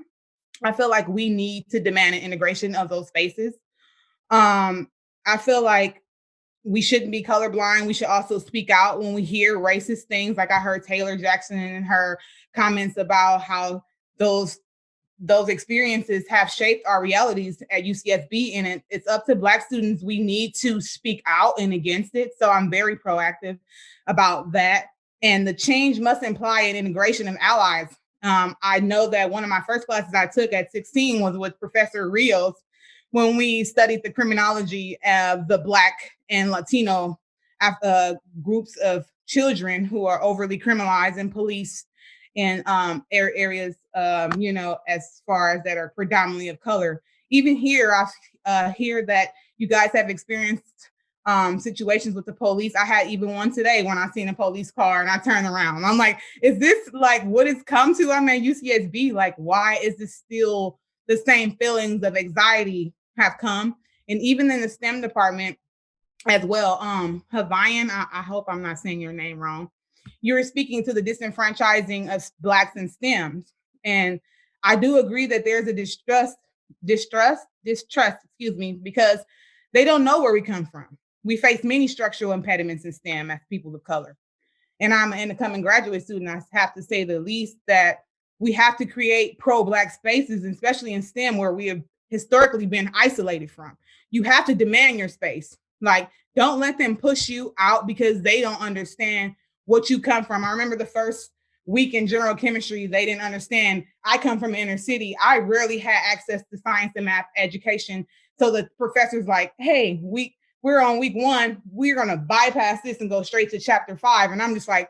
I feel like we need to demand an integration of those spaces. I feel like we shouldn't be colorblind. We should also speak out when we hear racist things. Like I heard Taylor Jackson in her comments about how those experiences have shaped our realities at UCSB, and it's up to Black students. We need to speak out and against it. So I'm very proactive about that. And the change must imply an integration of allies. I know that one of my first classes I took at 16 was with Professor Rios when we studied the criminology of the Black and Latino groups of children who are overly criminalized and policed in areas, as far as that are predominantly of color. Even here, I hear that you guys have experienced situations with the police. I had even one today when I seen a police car and I turned around. I'm like, is this like what it's come to? I'm at UCSB. Like, why is this still the same feelings of anxiety have come? And even in the STEM department as well, Hawaiian, I hope I'm not saying your name wrong. You're speaking to the disenfranchising of Blacks in STEM. And I do agree that there's a distrust, because they don't know where we come from. We face many structural impediments in STEM as people of color. And I'm an incoming graduate student. I have to say the least that we have to create pro-Black spaces, especially in STEM, where we have historically been isolated from. You have to demand your space. Like, don't let them push you out because they don't understand what you come from. I remember the first week in general chemistry, they didn't understand. I come from inner city. I rarely had access to science and math education. So the professor's like, hey, we're on week 1. We're going to bypass this and go straight to chapter 5. And I'm just like,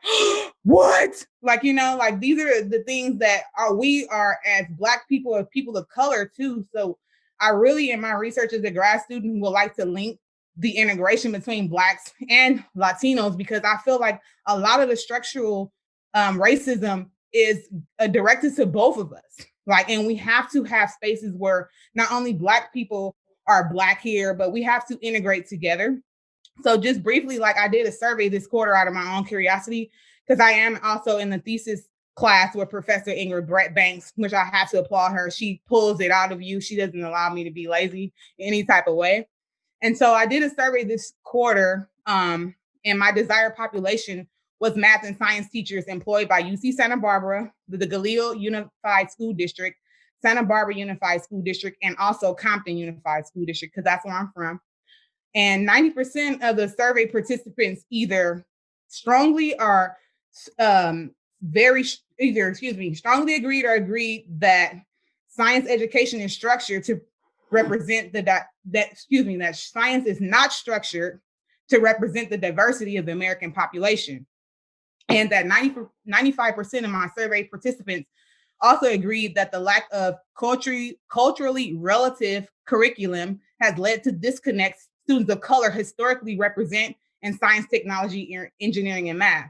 what? Like, like these are the things that we are as Black people, as people of color too. So I really, in my research as a grad student, would like to link the integration between Blacks and Latinos, because I feel like a lot of the structural racism is directed to both of us. Like, and we have to have spaces where not only Black people are Black here, but we have to integrate together. So just briefly, like I did a survey this quarter out of my own curiosity, because I am also in the thesis class with Professor Ingrid Banks, which I have to applaud her. She pulls it out of you. She doesn't allow me to be lazy in any type of way. And so I did a survey this quarter, and my desired population was math and science teachers employed by UC Santa Barbara, the Galileo Unified School District, Santa Barbara Unified School District, and also Compton Unified School District, because that's where I'm from. And 90% of the survey participants either strongly or strongly agreed or agreed that science education is structured to represent that science is not structured to represent the diversity of the American population. And that 95% of my survey participants also agreed that the lack of culturally relative curriculum has led to disconnects students of color historically represent in science, technology, engineering, and math.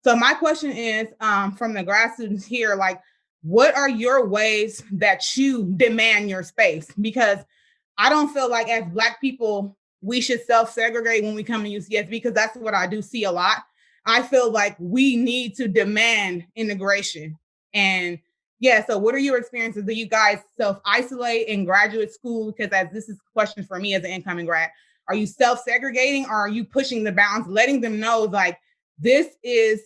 So my question is, from the grad students here, like, what are your ways that you demand your space? Because I don't feel like as Black people, we should self-segregate when we come to UCSB, because that's what I do see a lot. I feel like we need to demand integration. And yeah, so what are your experiences? Do you guys self-isolate in graduate school? Because as this is a question for me as an incoming grad, are you self-segregating, or are you pushing the bounds, letting them know like, this is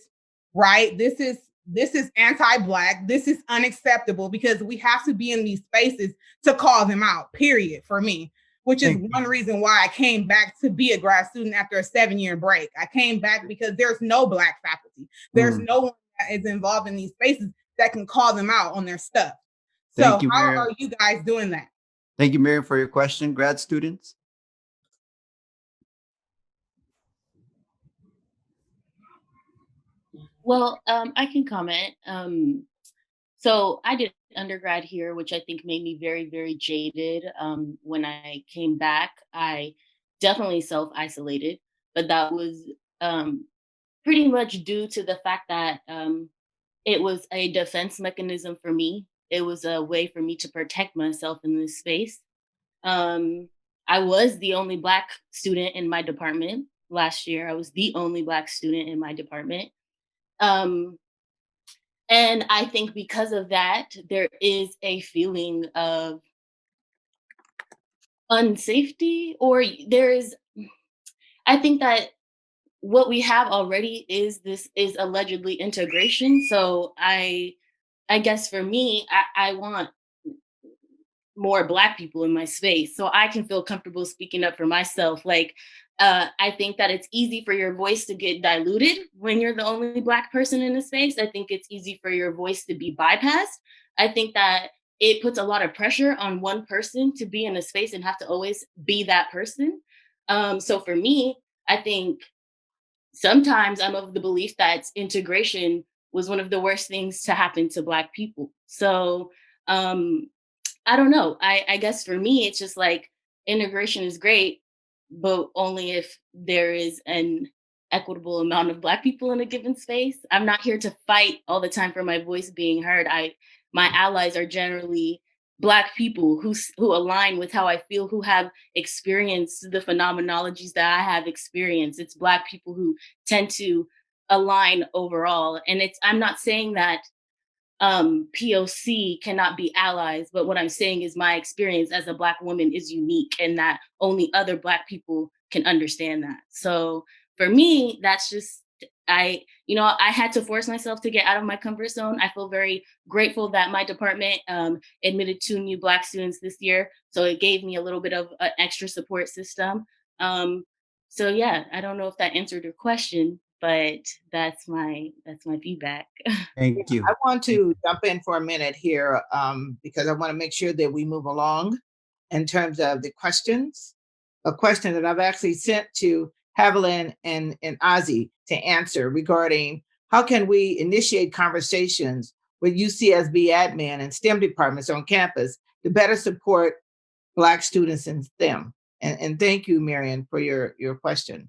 right, this is anti-Black, this is unacceptable, because we have to be in these spaces to call them out, period, for me, which is one reason why I came back to be a grad student after a 7-year break. I came back because there's no Black faculty. There's no one that is involved in these spaces that can call them out on their stuff. So how are you guys doing that? Thank you, Miriam, for your question. Grad students? Well, I can comment. So I did undergrad here, which I think made me very, very jaded. When I came back, I definitely self-isolated, but that was pretty much due to the fact that it was a defense mechanism for me. It was a way for me to protect myself in this space. I was the only Black student in my department last year. I was the only Black student in my department. And I think because of that, there is a feeling of unsafety, or I think that what we have already is allegedly integration. So I guess for me, I want more Black people in my space so I can feel comfortable speaking up for myself. Like, I think that it's easy for your voice to get diluted when you're the only Black person in a space. I think it's easy for your voice to be bypassed. I think that it puts a lot of pressure on one person to be in a space and have to always be that person. So for me, I think sometimes I'm of the belief that integration was one of the worst things to happen to Black people. So I don't know. I guess for me, it's just like integration is great, but only if there is an equitable amount of Black people in a given space. I'm not here to fight all the time for my voice being heard. My allies are generally Black people who align with how I feel, who have experienced the phenomenologies that I have experienced. It's Black people who tend to align overall. And I'm not saying that POC cannot be allies, but what I'm saying is my experience as a Black woman is unique, and that only other Black people can understand that. So for me, that's just, I had to force myself to get out of my comfort zone. I feel very grateful that my department admitted 2 new Black students this year. So it gave me a little bit of an extra support system. So yeah, I don't know if that answered your question, but that's my feedback. Thank you. I want to jump in for a minute here because I want to make sure that we move along in terms of the questions. A question that I've actually sent to Haviland and Ozzy to answer regarding how can we initiate conversations with UCSB admin and STEM departments on campus to better support Black students in STEM. And thank you, Marian, for your question.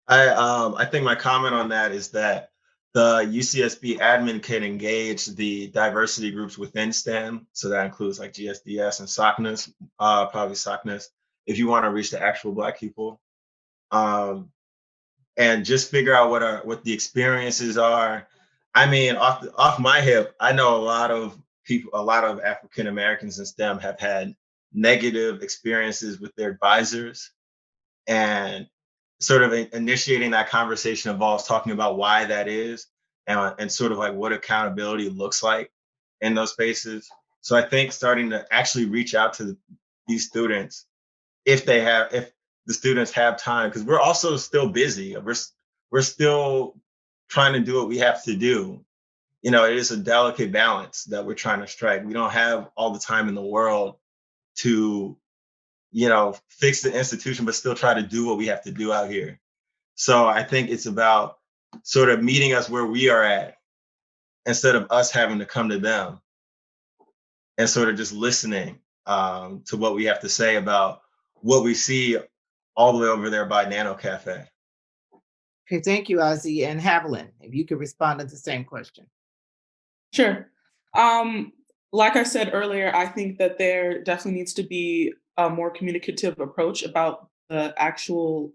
I think my comment on that is that the UCSB admin can engage the diversity groups within STEM. So that includes like GSDS and SOCNUS, probably SOCNUS, if you want to reach the actual Black people. And just figure out what the experiences are. I mean, off my hip, I know a lot of people, a lot of African Americans in STEM have had negative experiences with their advisors, and sort of initiating that conversation involves talking about why that is, and sort of like what accountability looks like in those spaces. So I think starting to actually reach out to these students, if the students have time, because we're also still busy. We're still trying to do what we have to do. You know, it is a delicate balance that we're trying to strike. We don't have all the time in the world to, you know, fix the institution, but still try to do what we have to do out here. So I think it's about sort of meeting us where we are at instead of us having to come to them, and sort of just listening to what we have to say about what we see all the way over there by Nano Cafe. Okay, thank you, Ozzy. And Haviland, if you could respond to the same question. Sure. Like I said earlier, I think that there definitely needs to be a more communicative approach about the actual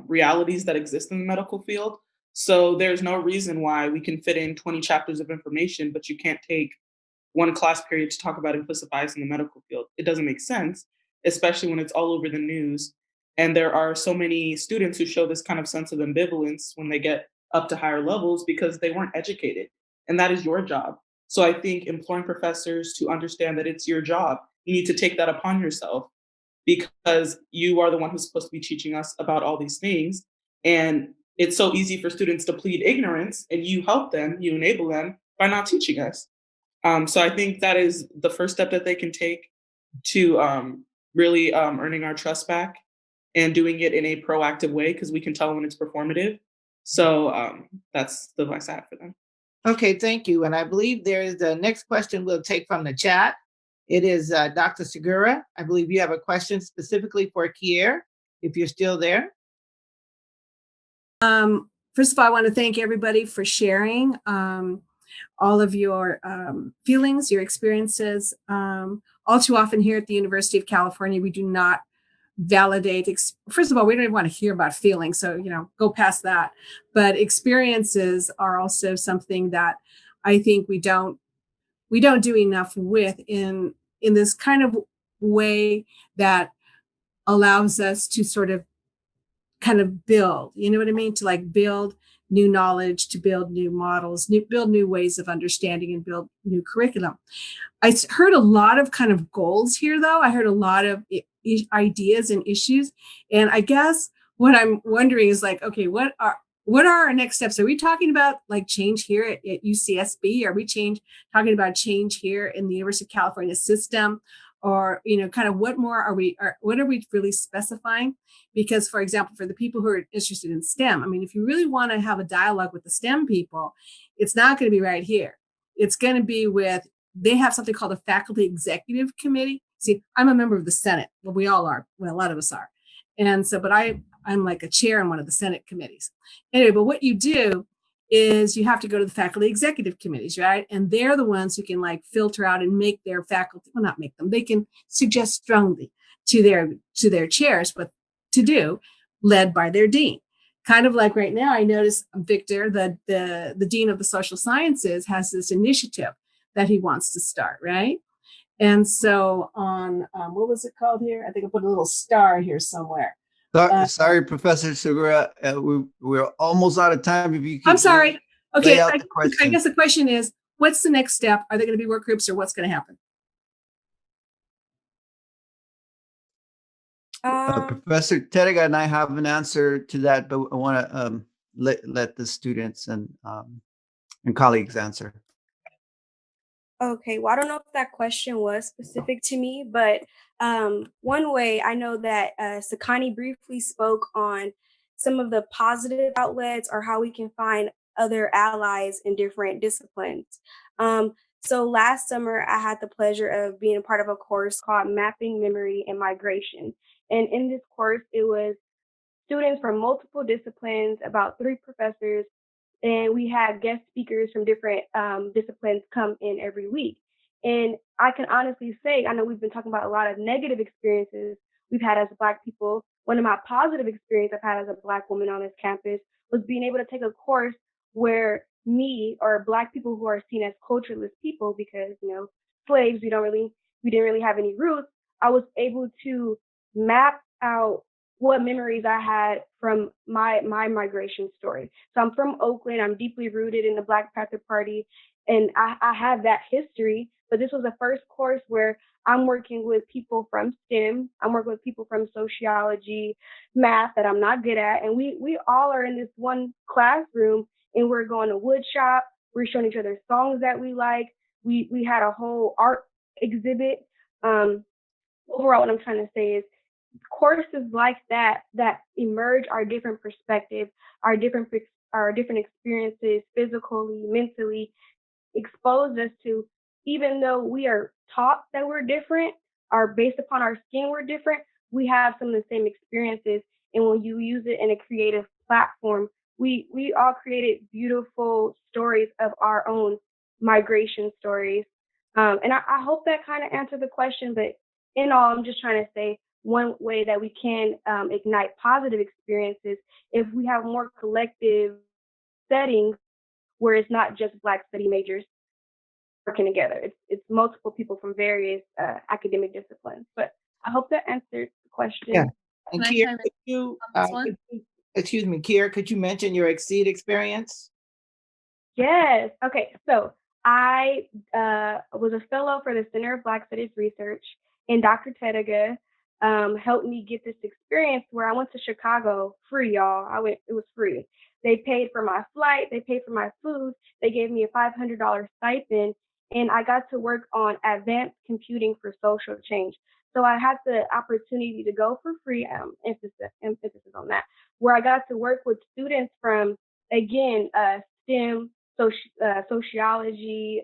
realities that exist in the medical field. So there's no reason why we can fit in 20 chapters of information, but you can't take one class period to talk about implicit bias in the medical field. It doesn't make sense, especially when it's all over the news. And there are so many students who show this kind of sense of ambivalence when they get up to higher levels because they weren't educated. And that is your job. So I think imploring professors to understand that it's your job. You need to take that upon yourself because you are the one who's supposed to be teaching us about all these things. And it's so easy for students to plead ignorance, and you help them, you enable them by not teaching us. So I think that is the first step that they can take to really earning our trust back and doing it in a proactive way, because we can tell when it's performative. So that's the advice I have for them. Okay, thank you. And I believe there is the next question we'll take from the chat. It is Dr. Segura. I believe you have a question specifically for Kier, if you're still there. First of all, I want to thank everybody for sharing all of your feelings, your experiences. All too often here at the University of California, we do not validate. First of all, we don't even want to hear about feelings, so go past that. But experiences are also something that I think we don't do enough with in this kind of way that allows us to sort of kind of build, you know what I mean? To like build new knowledge, to build new models, build new ways of understanding, and build new curriculum. I heard a lot of kind of goals here, though. I heard a lot of ideas and issues. And I guess what I'm wondering is like, okay, what are our next steps? Are we talking about like change here at UCSB? Are we talking about change here in the University of California system? Or, kind of what more what are we really specifying? Because, for example, for the people who are interested in STEM, I mean, if you really want to have a dialogue with the STEM people, it's not going to be right here. It's going to be they have something called a faculty executive committee. See, I'm a member of the Senate. Well, we all are. Well, a lot of us are. And so, but I'm like a chair in one of the Senate committees. Anyway, but what you do is you have to go to the faculty executive committees, right? And they're the ones who can like filter out and make their faculty, well, not make them, they can suggest strongly to their chairs what to do, led by their dean. Kind of like right now, I noticed Victor, the dean of the social sciences, has this initiative that he wants to start, right? And so on, what was it called here? I think I put a little star here somewhere. Sorry, Professor Segura, we're almost out of time. If you could, I'm sorry. Okay, I guess the question is, what's the next step? Are there going to be work groups, or what's going to happen? Professor Terega and I have an answer to that, but I want to let the students and colleagues answer. Okay, well, I don't know if that question was specific to me, but one way I know that Sakani briefly spoke on some of the positive outlets or how we can find other allies in different disciplines. So last summer, I had the pleasure of being a part of a course called Mapping Memory and Migration. And in this course, it was students from multiple disciplines, about 3 professors, and we had guest speakers from different disciplines come in every week. And I can honestly say, I know we've been talking about a lot of negative experiences we've had as Black people. One of my positive experiences I've had as a Black woman on this campus was being able to take a course where me, or Black people who are seen as cultureless people, because, slaves, we didn't really have any roots, I was able to map out what memories I had from my migration story. So I'm from Oakland. I'm deeply rooted in the Black Panther Party, and I have that history. But this was the first course where I'm working with people from STEM. I'm working with people from sociology, math that I'm not good at, and we all are in this one classroom, and we're going to wood shop. We're showing each other songs that we like. We had a whole art exhibit. Overall, what I'm trying to say is courses like that that emerge our different perspectives, our different experiences, physically, mentally, expose us to, even though we are taught that we're different, or based upon our skin we're different, we have some of the same experiences. And when you use it in a creative platform, we all created beautiful stories of our own migration stories. And I hope that kind of answered the question, but in all, I'm just trying to say one way that we can ignite positive experiences if we have more collective settings where it's not just Black study majors working together. It's multiple people from various academic disciplines. But I hope that answered the question. Yeah. And Can I Kier, chime could you, on this one? excuse me, Kier, could you mention your Exceed experience? Yes. Okay. So I was a fellow for the Center of Black Studies Research, and Dr. Tediga helped me get this experience where I went to Chicago free, y'all. It was free. They paid for my flight, they paid for my food, they gave me a $500 stipend, and I got to work on advanced computing for social change. So I had the opportunity to go for free, emphasis on that, where I got to work with students from, again, STEM, sociology,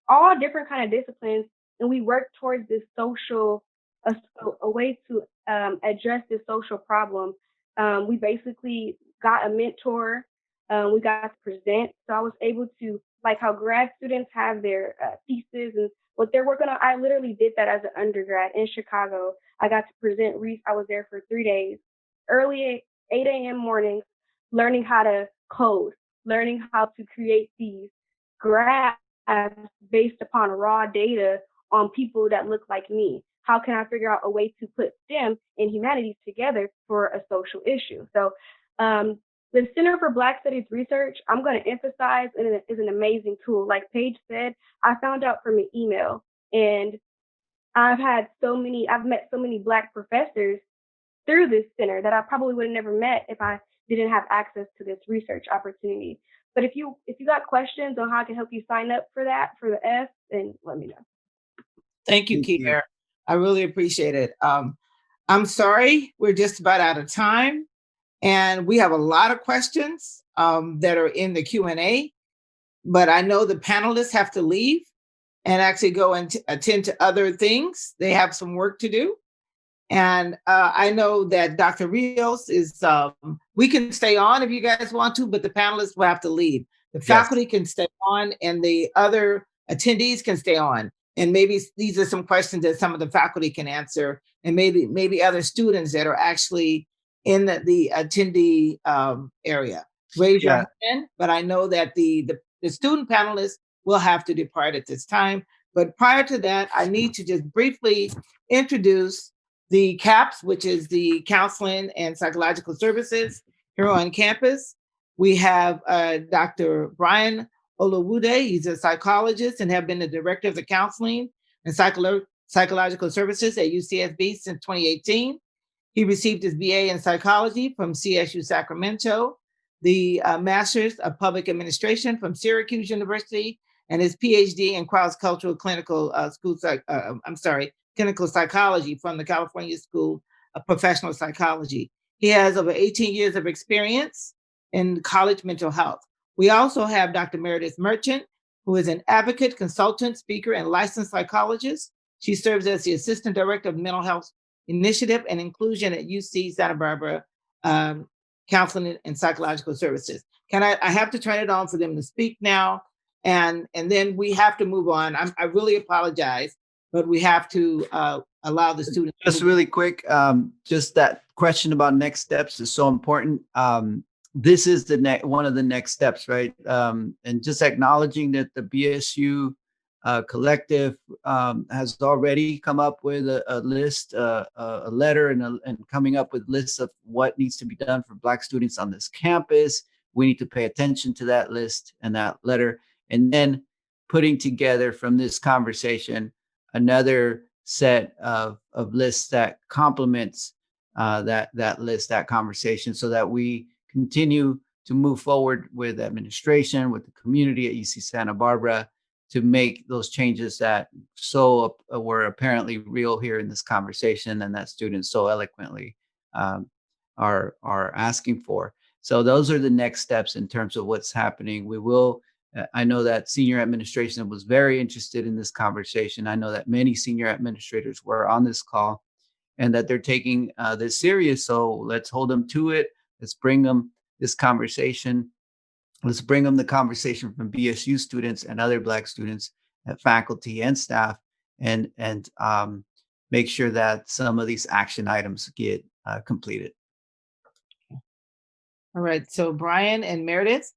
all different kind of disciplines, and we worked towards this social, a way to address this social problem. We basically got a mentor. We got to present, so I was able to, like how grad students have their thesis and what they're working on. I literally did that as an undergrad in Chicago. I got to present. I was there for 3 days, early 8 a.m. mornings, learning how to code, learning how to create these graphs based upon raw data on people that look like me. How can I figure out a way to put STEM and humanities together for a social issue? So the Center for Black Studies Research, I'm going to emphasize, is an amazing tool. Like Paige said, I found out from an email, and I've met so many Black professors through this center that I probably would have never met if I didn't have access to this research opportunity. But if you got questions on how I can help you sign up for that, for the F, then let me know. Thank you, Kier. I really appreciate it. I'm sorry, we're just about out of time, and we have a lot of questions that are in the Q&A, but I know the panelists have to leave and actually go and attend to other things. They have some work to do. And I know that Dr. Rios is, we can stay on if you guys want to, but the panelists will have to leave. The faculty can stay on and the other attendees can stay on. And maybe these are some questions that some of the faculty can answer, and maybe other students that are actually in the attendee area. Raise your hand, but I know that the student panelists will have to depart at this time. But prior to that, I need to just briefly introduce the CAPS, which is the Counseling and Psychological Services here on campus. We have Dr. Brian Olawude. He's a psychologist and have been the director of the Counseling and Psychological Services at UCSB since 2018. He received his BA in psychology from CSU Sacramento, the Master's of Public Administration from Syracuse University, and his PhD in cross-cultural clinical clinical psychology from the California School of Professional Psychology. He has over 18 years of experience in college mental health. We also have Dr. Meredith Merchant, who is an advocate, consultant, speaker, and licensed psychologist. She serves as the Assistant Director of Mental Health Initiative and Inclusion at UC Santa Barbara Counseling and Psychological Services. I have to turn it on for them to speak now, and then we have to move on. I really apologize, but we have to allow the students. Just really quick, just that question about next steps is so important. This is one of the next steps, right? And just acknowledging that the BSU collective has already come up with a list, a letter, and coming up with lists of what needs to be done for Black students on this campus. We need to pay attention to that list and that letter, and then putting together from this conversation another set of lists that complements that list, that conversation, so that we continue to move forward with administration, with the community at UC Santa Barbara, to make those changes that were apparently real here in this conversation, and that students so eloquently are asking for. So those are the next steps in terms of what's happening. We will. I know that senior administration was very interested in this conversation. I know that many senior administrators were on this call, and that they're taking this serious. So let's hold them to it. Let's bring them this conversation. Let's bring them the conversation from BSU students and other Black students, faculty and staff, and make sure that some of these action items get completed. All right. So Brian and Meredith,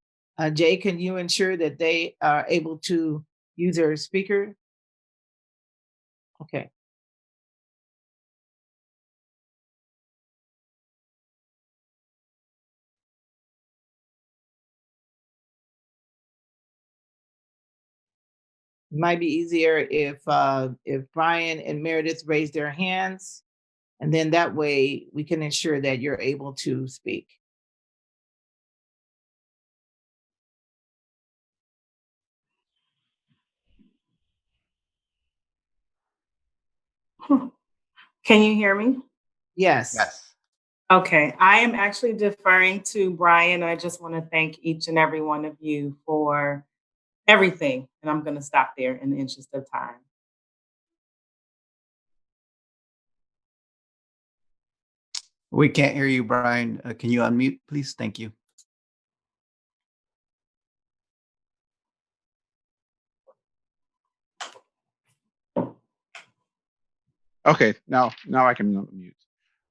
Jay, can you ensure that they are able to use their speaker? Okay. It might be easier if Brian and Meredith raise their hands, and then that way we can ensure that you're able to speak. Can you hear me? Yes. Yes. Okay, I am actually deferring to Brian. I just want to thank each and every one of you for everything. And I'm going to stop there in the interest of time. We can't hear you, Brian. Can you unmute, please? Thank you. Okay, now I can unmute.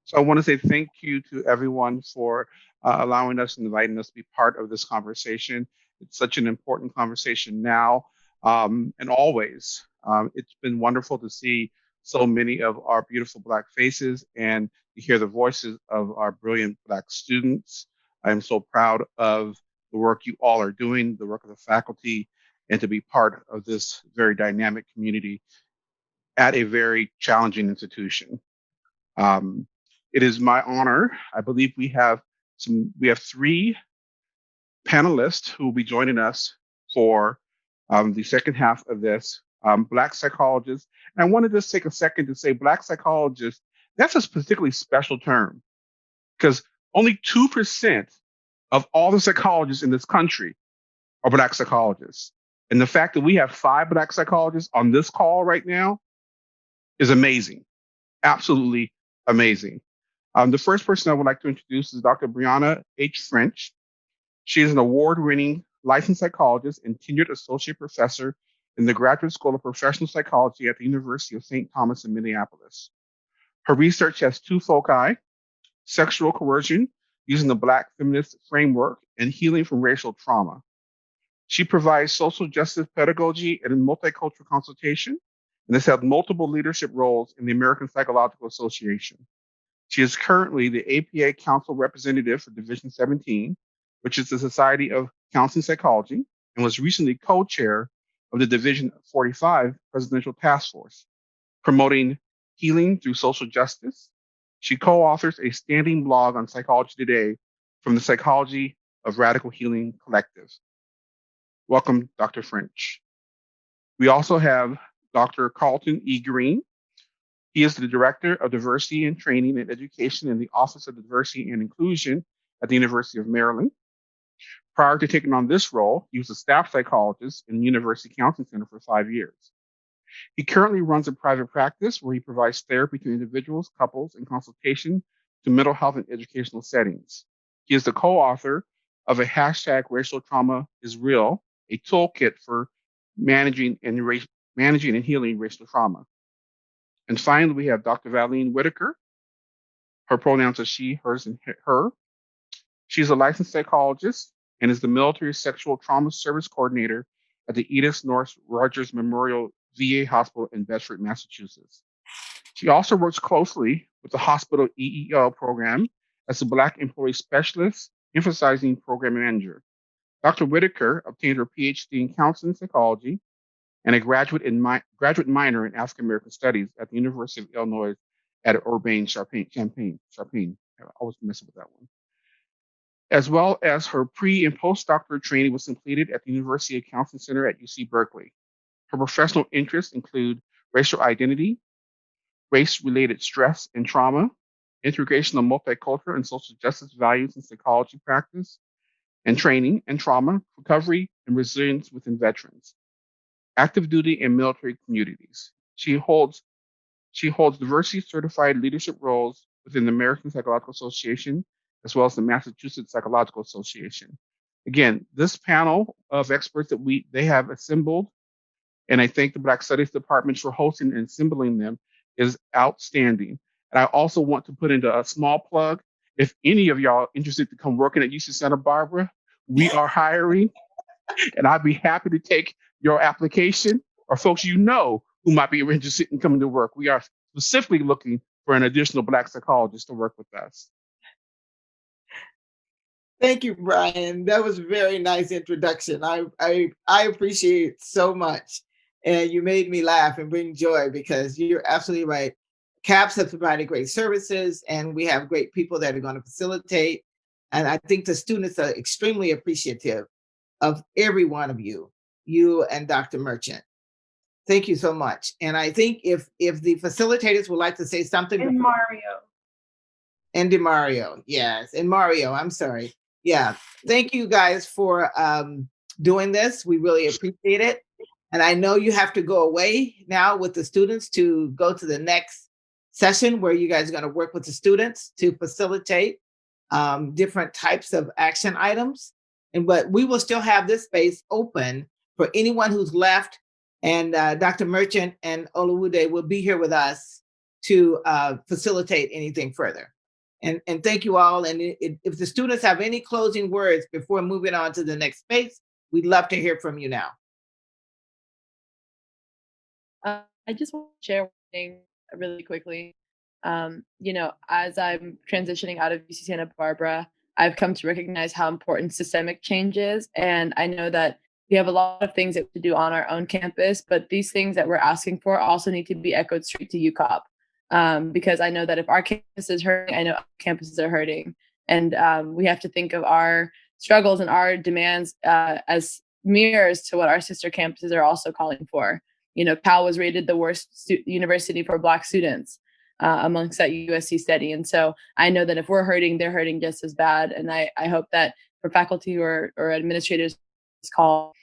So I want to say thank you to everyone for allowing us and inviting us to be part of this conversation. It's such an important conversation now and always. It's been wonderful to see so many of our beautiful Black faces and to hear the voices of our brilliant Black students. I'm so proud of the work you all are doing, the work of the faculty, and to be part of this very dynamic community at a very challenging institution. It is my honor. I believe we have three panelists who will be joining us for the second half of this. Black psychologists. And I wanted to just take a second to say Black psychologists, that's a particularly special term because only 2% of all the psychologists in this country are Black psychologists. And the fact that we have 5 Black psychologists on this call right now is amazing. Absolutely amazing. The first person I would like to introduce is Dr. Brianna H. French. She is an award-winning licensed psychologist and tenured associate professor in the Graduate School of Professional Psychology at the University of St. Thomas in Minneapolis. Her research has 2 foci: sexual coercion using the Black feminist framework and healing from racial trauma. She provides social justice pedagogy and multicultural consultation and has held multiple leadership roles in the American Psychological Association. She is currently the APA Council Representative for Division 17, which is the Society of Counseling Psychology, and was recently co-chair of the Division 45 Presidential Task Force, promoting healing through social justice. She co-authors a standing blog on Psychology Today from the Psychology of Radical Healing Collective. Welcome, Dr. French. We also have Dr. Carlton E. Green. He is the Director of Diversity and Training and Education in the Office of Diversity and Inclusion at the University of Maryland. Prior to taking on this role, he was a staff psychologist in the University Counseling Center for 5 years. He currently runs a private practice where he provides therapy to individuals, couples, and consultation to mental health and educational settings. He is the co-author of a hashtag Racial Trauma is Real, a toolkit for managing and healing racial trauma. And finally, we have Dr. Valine Whitaker. Her pronouns are she, hers, and her. She's a licensed psychologist and is the Military Sexual Trauma Service Coordinator at the Edith North Rogers Memorial VA Hospital in Bedford, Massachusetts. She also works closely with the hospital EEL program as a Black employee specialist, emphasizing program manager. Dr. Whitaker obtained her PhD in counseling psychology and a graduate minor in African American Studies at the University of Illinois at Urbana-Champaign. I always mess up with that one. As well as her pre and postdoctoral training was completed at the University of Counseling Center at UC Berkeley. Her professional interests include racial identity, race-related stress and trauma, integration of multicultural and social justice values in psychology practice, and training and trauma, recovery, and resilience within veterans, active duty and military communities. She holds diversity certified leadership roles within the American Psychological Association, as well as the Massachusetts Psychological Association. Again, this panel of experts that they have assembled, and I thank the Black Studies Department for hosting and assembling them, is outstanding. And I also want to put into a small plug. If any of y'all interested to come working at UC Santa Barbara, we are hiring, and I'd be happy to take your application or folks you know who might be interested in coming to work. We are specifically looking for an additional Black psychologist to work with us. Thank you, Brian. That was a very nice introduction. I appreciate it so much. And you made me laugh and bring joy because you're absolutely right. CAPS have provided great services and we have great people that are going to facilitate. And I think the students are extremely appreciative of every one of you and Dr. Merchant. Thank you so much. And I think if the facilitators would like to say something. And Mario. And DeMario, yes. And Mario, I'm sorry. Yeah, thank you guys for doing this. We really appreciate it. And I know you have to go away now with the students to go to the next session where you guys are going to work with the students to facilitate different types of action items. But we will still have this space open for anyone who's left. And Dr. Merchant and Oluwude will be here with us to facilitate anything further. And thank you all. And if the students have any closing words before moving on to the next space, we'd love to hear from you now. I just want to share one thing really quickly. As I'm transitioning out of UC Santa Barbara, I've come to recognize how important systemic change is. And I know that we have a lot of things that we do on our own campus, but these things that we're asking for also need to be echoed straight to UCOP. Because I know that if our campus is hurting, I know other campuses are hurting. And we have to think of our struggles and our demands as mirrors to what our sister campuses are also calling for. Cal was rated the worst university for Black students amongst that USC study. And so I know that if we're hurting, they're hurting just as bad. And I hope that for faculty or administrators call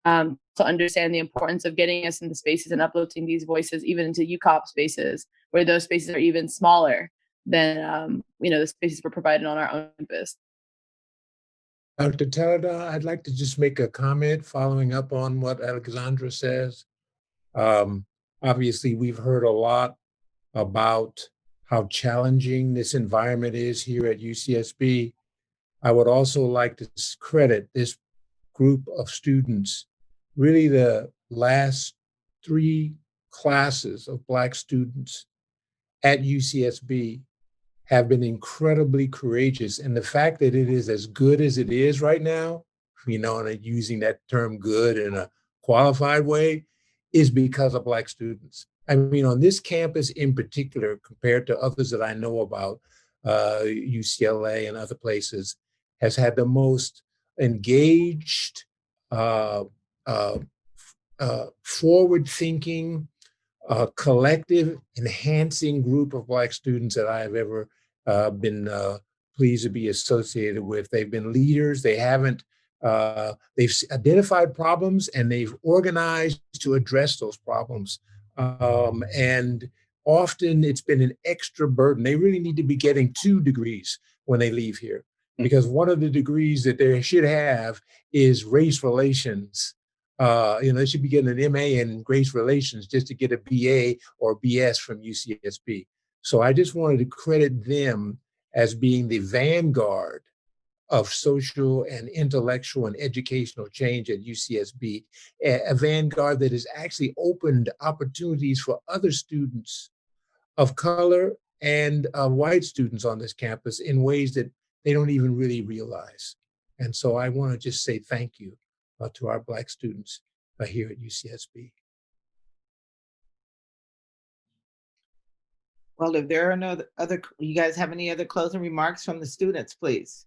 to understand the importance of getting us into spaces and uplifting these voices, even into UCOP spaces, where those spaces are even smaller than the spaces we're provided on our own campus. Dr. Talada, I'd like to just make a comment following up on what Alexandra says. Obviously, we've heard a lot about how challenging this environment is here at UCSB. I would also like to credit this group of students. Really, the last 3 classes of Black students at UCSB have been incredibly courageous. And the fact that it is as good as it is right now, and using that term good in a qualified way, is because of Black students. I mean, on this campus in particular, compared to others that I know about, UCLA and other places, has had the most engaged, forward-thinking, collective, enhancing group of Black students that I have ever been pleased to be associated with. They've been leaders. They've identified problems and they've organized to address those problems. And often it's been an extra burden. They really need to be getting 2 degrees when they leave here, because one of the degrees that they should have is race relations. They should be getting an MA in race relations just to get a BA or BS from UCSB. So I just wanted to credit them as being the vanguard of social and intellectual and educational change at UCSB, a vanguard that has actually opened opportunities for other students of color and white students on this campus in ways that they don't even really realize. And so I want to just say thank you to our Black students here at UCSB. Well, if there are no other, you guys have any other closing remarks from the students, please?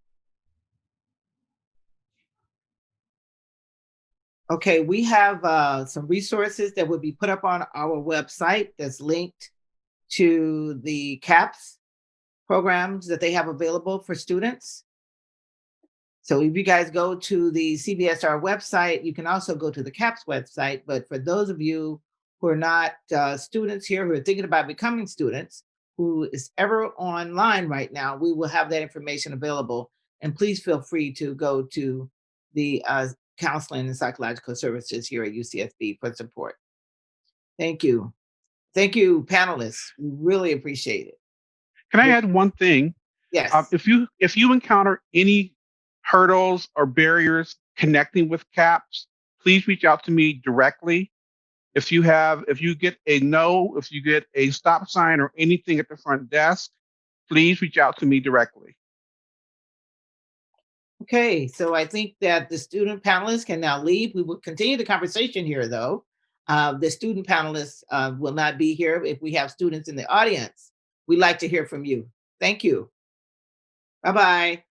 Okay, we have some resources that will be put up on our website that's linked to the CAPS programs that they have available for students. So if you guys go to the CBSR website, you can also go to the CAPS website. But for those of you who are not students here, who are thinking about becoming students, who is ever online right now, we will have that information available. And please feel free to go to the counseling and psychological services here at UCSB for support. Thank you. Thank you, panelists. We really appreciate it. Can I add one thing? Yes. If you encounter any hurdles or barriers connecting with CAPS, please reach out to me directly. If you get a no, if you get a stop sign or anything at the front desk, please reach out to me directly. Okay, so I think that the student panelists can now leave. We will continue the conversation here, though. The student panelists will not be here. If we have students in the audience, we'd like to hear from you. Thank you. Bye-bye.